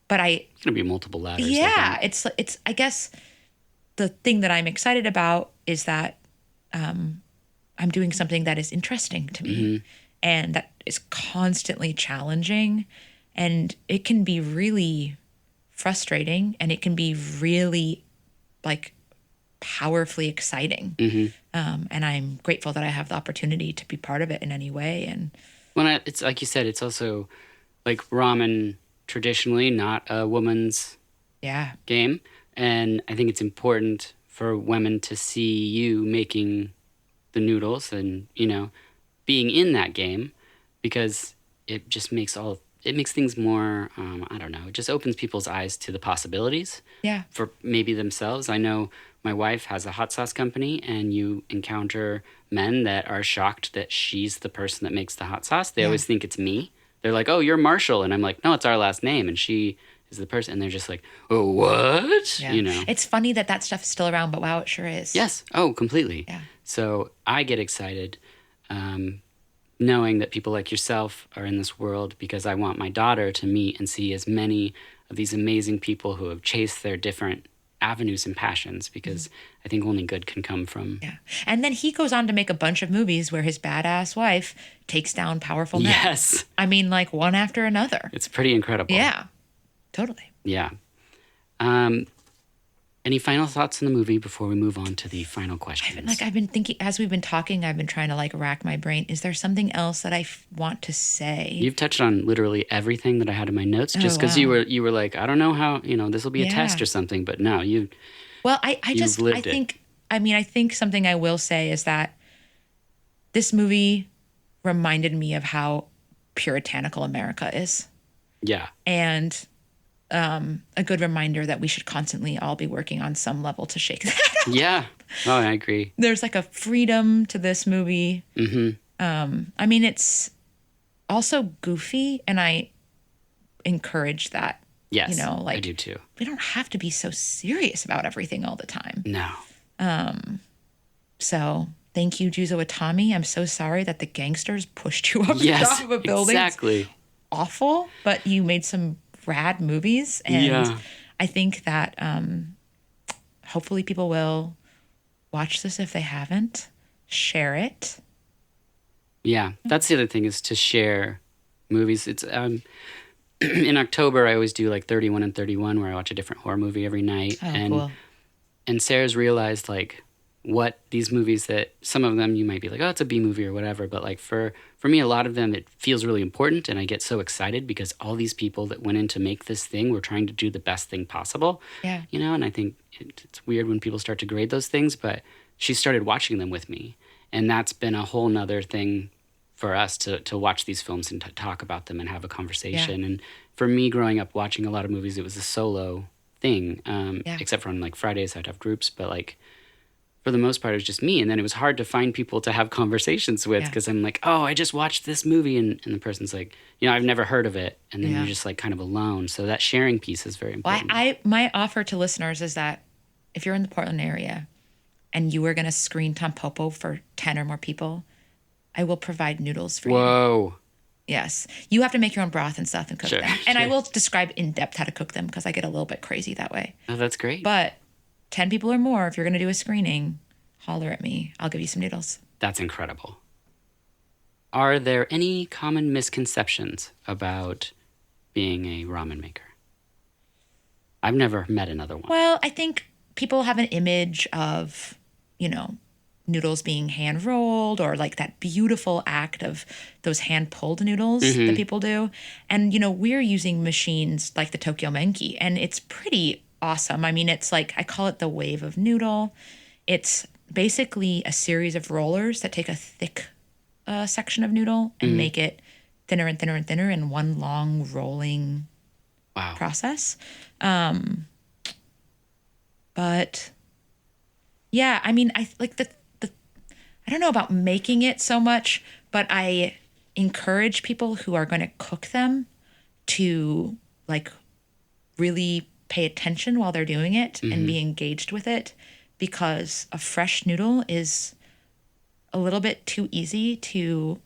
but It's going to be multiple ladders. yeah, it's I guess the thing that I'm excited about is that I'm doing something that is interesting to me and that is constantly challenging, and it can be really frustrating, and it can be really like powerfully exciting. And I'm grateful that I have the opportunity to be part of it in any way. And It's like you said, it's also like ramen traditionally not a woman's yeah, game. And I think it's important for women to see you making the noodles and, being in that game, because it just makes things more, I don't know, it just opens people's eyes to the possibilities yeah, for maybe themselves. I know my wife has a hot sauce company, and you encounter men that are shocked that she's the person that makes the hot sauce. They always think it's me. They're like, oh, you're Marshall. And I'm like, no, it's our last name. And she is the person. And they're just like, oh, what? yeah. It's funny that stuff is still around, but wow, it sure is. Yes. Oh, completely. Yeah. So I get excited knowing that people like yourself are in this world, because I want my daughter to meet and see as many of these amazing people who have chased their different avenues and passions, because I think only good can come from. Yeah. And then he goes on to make a bunch of movies where his badass wife takes down powerful men. Yes. I mean, like one after another. It's pretty incredible. Yeah. Totally. Yeah. Any final thoughts on the movie before we move on to the final questions? I've been thinking, as we've been talking, I've been trying to like rack my brain. Is there something else that I want to say? You've touched on literally everything that I had in my notes, just because wow. you were like, I don't know how, this will be a test or something, but no, Well, I think something I will say is that this movie reminded me of how puritanical America is. Yeah. And a good reminder that we should constantly all be working on some level to shake that up. Yeah. Oh, I agree. There's like a freedom to this movie. I mean, it's also goofy, and I encourage that. Yes, I do too. We don't have to be so serious about everything all the time. No. So thank you, Juzo Atami. I'm so sorry that the gangsters pushed you off the Yes, top of a building. exactly. It's awful, but you made some rad movies. And I think that hopefully people will watch this if they haven't. Share it. Yeah, that's the other thing, is to share movies. It's in October, I always do like 31 and 31, where I watch a different horror movie every night. Oh, cool. And Sarah's realized like what these movies, that some of them you might be like, oh, it's a B movie or whatever. But like for me, a lot of them, it feels really important. And I get so excited because all these people that went in to make this thing were trying to do the best thing possible. Yeah. And I think it's weird when people start to grade those things, but she started watching them with me. And that's been a whole nother thing for us to watch these films and to talk about them and have a conversation. Yeah. And for me, growing up watching a lot of movies, it was a solo thing, except for on like Fridays I'd have groups, but like for the most part it was just me. And then it was hard to find people to have conversations with, because I'm like, oh, I just watched this movie, and the person's like, I've never heard of it, and then you're just like kind of alone. So that sharing piece is very important. Well, my offer to listeners is that if you're in the Portland area and you are going to screen Tampopo for 10 or more people, I will provide noodles for you. Whoa. Yes. You have to make your own broth and stuff and cook Sure, them. And I sure. will describe in depth how to cook them, because I get a little bit crazy that way. Oh, that's great. But 10 people or more, if you're going to do a screening, holler at me. I'll give you some noodles. That's incredible. Are there any common misconceptions about being a ramen maker? I've never met another one. Well, I think people have an image of, noodles being hand rolled, or like that beautiful act of those hand pulled noodles that people do. And, we're using machines like the Tokyo Menki, and it's pretty awesome. I mean, it's like, I call it the wave of noodle. It's basically a series of rollers that take a thick section of noodle and make it thinner and thinner and thinner in one long rolling process. But yeah, I mean, I like I don't know about making it so much, but I encourage people who are going to cook them to like really pay attention while they're doing it and be engaged with it, because a fresh noodle is a little bit too easy to,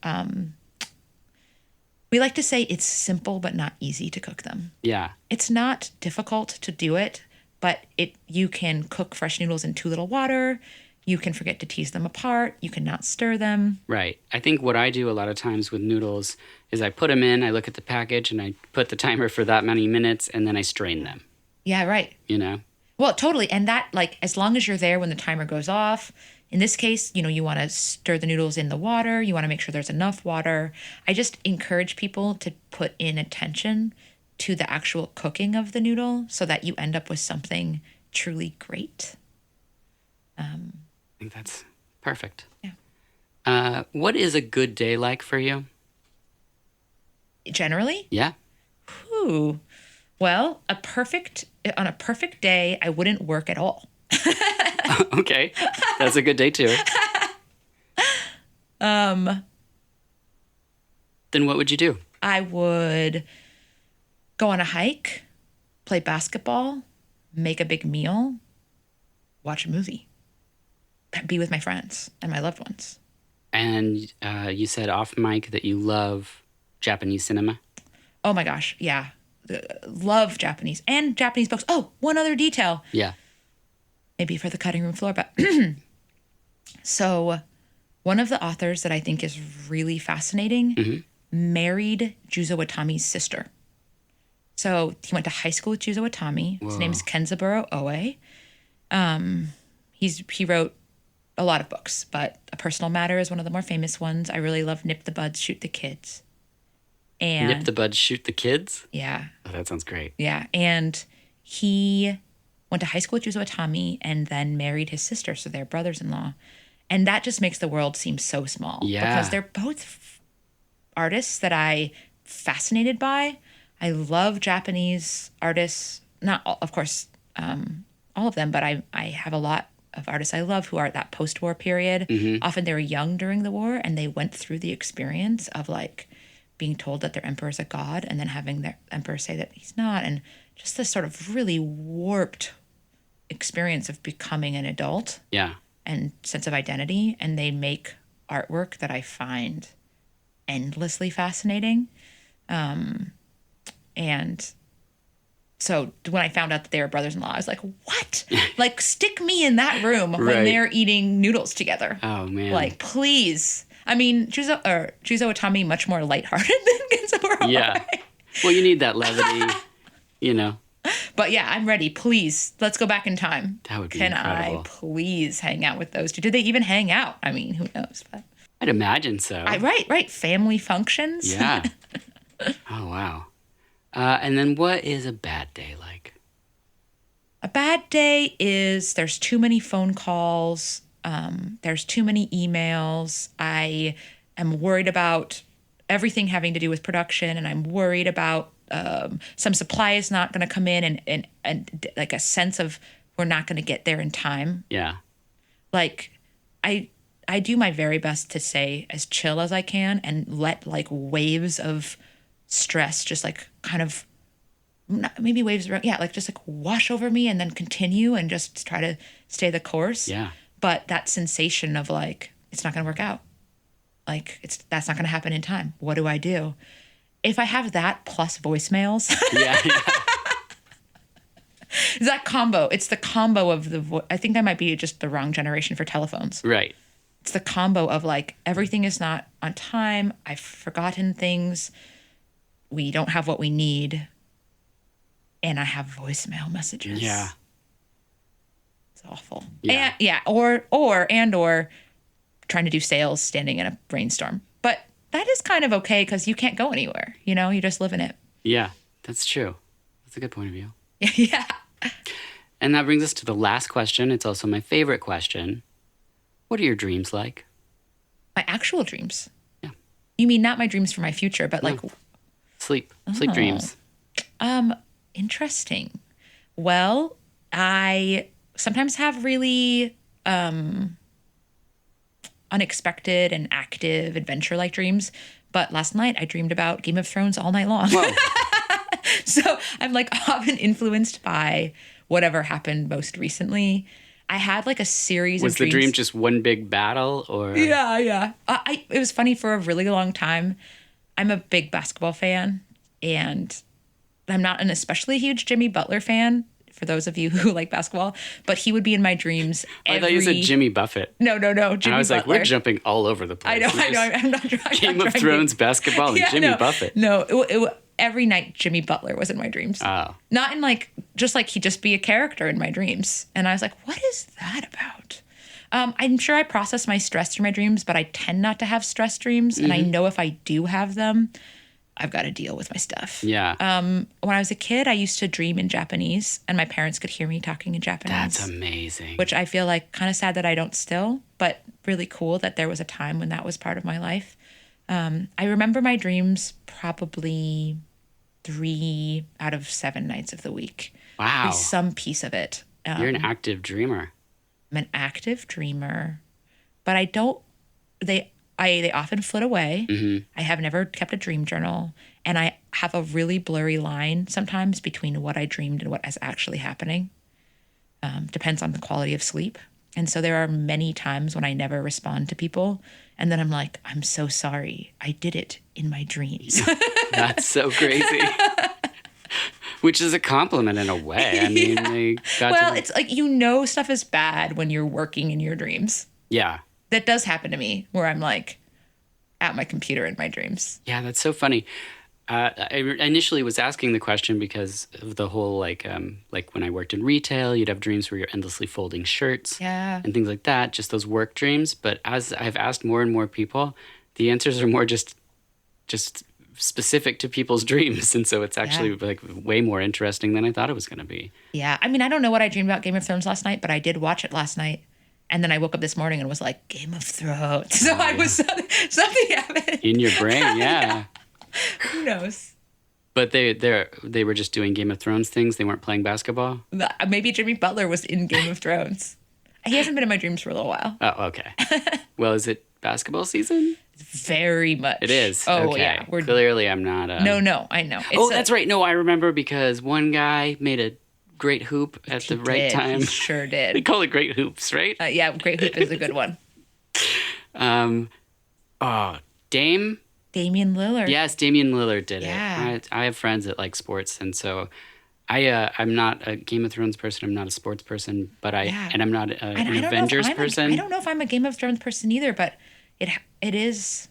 we like to say it's simple but not easy to cook them. Yeah. It's not difficult to do it, but you can cook fresh noodles in too little water. You can forget to tease them apart. You can not stir them. Right. I think what I do a lot of times with noodles is I put them in, I look at the package, and I put the timer for that many minutes, and then I strain them. Yeah, right. Well, totally. And that, like, as long as you're there when the timer goes off, in this case, you want to stir the noodles in the water. You want to make sure there's enough water. I just encourage people to put in attention to the actual cooking of the noodle so that you end up with something truly great. I think that's perfect. Yeah. What is a good day like for you? Generally? Yeah. Whew. Well, on a perfect day, I wouldn't work at all. Okay. That's a good day too. Then what would you do? I would go on a hike, play basketball, make a big meal, watch a movie, be with my friends and my loved ones. And you said off mic that you love Japanese cinema. Oh my gosh, yeah. Love Japanese and Japanese books. Oh, one other detail. Yeah. Maybe for the cutting room floor, but so one of the authors that I think is really fascinating married Juzo Watami's sister. So he went to high school with Juzo Watami. His name is Kenzaburo Oe. He wrote a lot of books, but A Personal Matter is one of the more famous ones. I really love Nip the Buds, Shoot the Kids. And Nip the Buds, Shoot the Kids? Yeah. Oh, that sounds great. Yeah. And he went to high school with Juzo Watami and then married his sister, so they're brothers-in-law. And that just makes the world seem so small. Yeah. Because they're both artists that I'm fascinated by. I love Japanese artists. Not all, of course, all of them, but I have a lot of artists I love who are at that post-war period. Often they were young during the war and they went through the experience of like being told that their emperor is a god and then having their emperor say that he's not. And just this sort of really warped experience of becoming an adult. Yeah. And sense of identity. And they make artwork that I find endlessly fascinating. And so when I found out that they were brothers-in-law, I was like, what? Like, stick me in that room when they're eating noodles together. Oh, man. Like, please. I mean, Juzo Watami, much more lighthearted than Genzaburo. Yeah. Well, you need that levity, But yeah, I'm ready. Please, let's go back in time. That would be Can incredible. I please hang out with those two? Did they even hang out? I mean, who knows? But I'd imagine so. right. Family functions. Yeah. Oh, wow. And then what is a bad day like? A bad day is there's too many phone calls. There's too many emails. I am worried about everything having to do with production, and I'm worried about some supply is not going to come in and like a sense of we're not going to get there in time. Yeah. Like I do my very best to stay as chill as I can and let like waves of stress just like kind of maybe waves around. Yeah. Like just like wash over me and then continue and just try to stay the course. Yeah. But that sensation of like, it's not going to work out. Like that's not going to happen in time. What do I do? If I have that plus voicemails, Yeah. it's that combo. It's the combo of I think I might be just the wrong generation for telephones. Right. It's the combo of like, everything is not on time. I've forgotten things. We don't have what we need. And I have voicemail messages. Yeah. It's awful. Yeah. And, yeah. Or trying to do sales standing in a rainstorm. But that is kind of okay because you can't go anywhere. You just live in it. Yeah, that's true. That's a good point of view. Yeah. And that brings us to the last question. It's also my favorite question. What are your dreams like? My actual dreams. Yeah. You mean not my dreams for my future, but like Sleep dreams. Interesting. Well, I sometimes have really unexpected and active adventure-like dreams. But last night I dreamed about Game of Thrones all night long. Whoa. So I'm like often influenced by whatever happened most recently. I had like a series Was of dreams. the dream just one big battle or? Yeah. It was funny for a really long time. I'm a big basketball fan, and I'm not an especially huge Jimmy Butler fan, for those of you who like basketball, but he would be in my dreams. I thought you said Jimmy Buffett. No, Jimmy Butler. And I was like, we're jumping all over the place. I know. I'm not trying. Game of Thrones, basketball, and Jimmy Buffett. No, every night Jimmy Butler was in my dreams. Oh. Not in like, just like he'd just be a character in my dreams. And I was like, what is that about? I'm sure I process my stress through my dreams, but I tend not to have stress dreams. And I know if I do have them, I've got to deal with my stuff. Yeah. When I was a kid, I used to dream in Japanese, and my parents could hear me talking in Japanese. That's amazing. Which I feel like kind of sad that I don't still, but really cool that there was a time when that was part of my life. I remember my dreams probably 3 out of 7 nights of the week. Wow. Some piece of it. You're an active dreamer. I'm an active dreamer, but I don't. They often flit away. Mm-hmm. I have never kept a dream journal, and I have a really blurry line sometimes between what I dreamed and what is actually happening. Depends on the quality of sleep. And so there are many times when I never respond to people, and then I'm like, I'm so sorry. I did it in my dreams. That's so crazy. Which is a compliment in a way. I mean, they got it's like, stuff is bad when you're working in your dreams. Yeah. That does happen to me where I'm like at my computer in my dreams. Yeah, that's so funny. I initially was asking the question because of the whole like when I worked in retail, you'd have dreams where you're endlessly folding shirts and things like that, just those work dreams. But as I've asked more and more people, the answers are more just specific to people's dreams. And so it's actually like way more interesting than I thought it was going to be. Yeah. I mean, I don't know what I dreamed about Game of Thrones last night, but I did watch it last night. And then I woke up this morning and was like, Game of Thrones. So I was something happened. In your brain, yeah. Who knows? But they were just doing Game of Thrones things. They weren't playing basketball. Maybe Jimmy Butler was in Game of Thrones. He hasn't been in my dreams for a little while. Oh, okay. Well, is it basketball season? Very much. It is. Oh, okay. yeah. Clearly, I'm not. No, I know. That's right. No, I remember because one guy made a great hoop at the right time. He sure did. They call it great hoops, right? Yeah, great hoop is a good one. Damian Lillard. Yes, Damian Lillard did Yeah. it. I have friends that like sports, and so I'm not a Game of Thrones person. I'm not a sports person, but I'm not an Avengers person. I don't know if I'm a Game of Thrones person either, but it is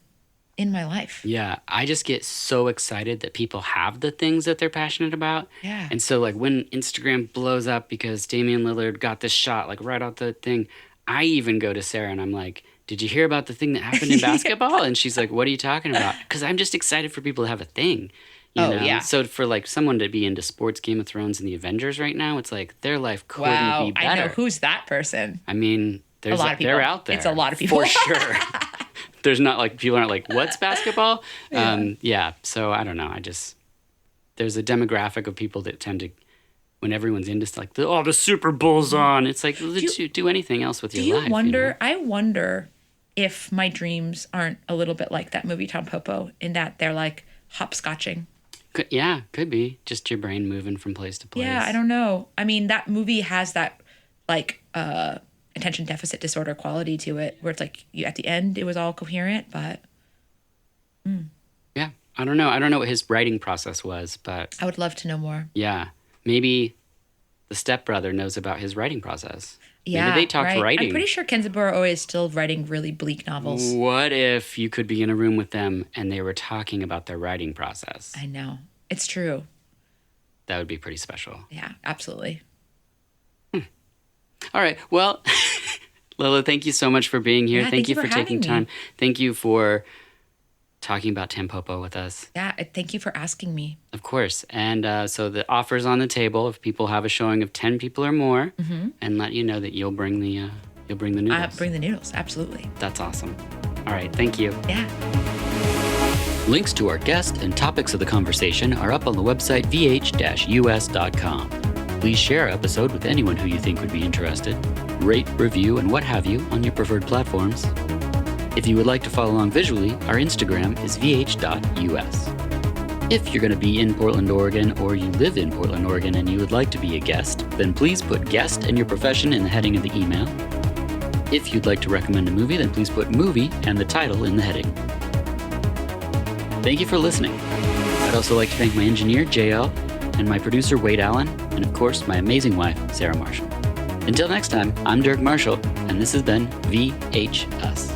in my life. Yeah, I just get so excited that people have the things that they're passionate about. Yeah. And so like when Instagram blows up because Damian Lillard got this shot like right out the thing, I even go to Sarah and I'm like, did you hear about the thing that happened in basketball? And she's like, what are you talking about? Because I'm just excited for people to have a thing. You know? Yeah. So for like someone to be into sports, Game of Thrones, and the Avengers right now, it's like their life couldn't be better. I know. Who's that person? I mean, there's a lot of people. They're out there. It's a lot of people. For sure. There's not like, people aren't like, what's basketball? Yeah. So I don't know. There's a demographic of people that tend to, when everyone's into like, the Super Bowl's on. It's like, do anything else with your life. I wonder if my dreams aren't a little bit like that movie Tampopo in that they're like hopscotching. Could be. Just your brain moving from place to place. Yeah, I don't know. I mean, that movie has that like attention deficit disorder quality to it where it's like at the end it was all coherent, but yeah, I don't know. I don't know what his writing process was, but I would love to know more. Yeah, maybe the stepbrother knows about his writing process. Yeah, maybe they talked writing. I'm pretty sure Kenzaburo is still writing really bleak novels. What if you could be in a room with them and they were talking about their writing process? I know. It's true. That would be pretty special. Yeah, absolutely. All right. Well, Lola, thank you so much for being here. Yeah, thank you for having taking me. time. Thank you for talking about Tampopo with us. Yeah, thank you for asking me. Of course. And so the offer's on the table if people have a showing of 10 people or more, and let you know that you'll bring the noodles. Bring the noodles, absolutely. That's awesome. All right, thank you. Yeah. Links to our guest and topics of the conversation are up on the website vh-us.com. Please share our episode with anyone who you think would be interested. Rate, review, and what have you on your preferred platforms. If you would like to follow along visually, our Instagram is vh.us. If you're going to be in Portland, Oregon, or you live in Portland, Oregon, and you would like to be a guest, then please put guest and your profession in the heading of the email. If you'd like to recommend a movie, then please put movie and the title in the heading. Thank you for listening. I'd also like to thank my engineer, JL, and my producer, Wade Allen, and of course, my amazing wife, Sarah Marshall. Until next time, I'm Dirk Marshall, and this has been VH Us.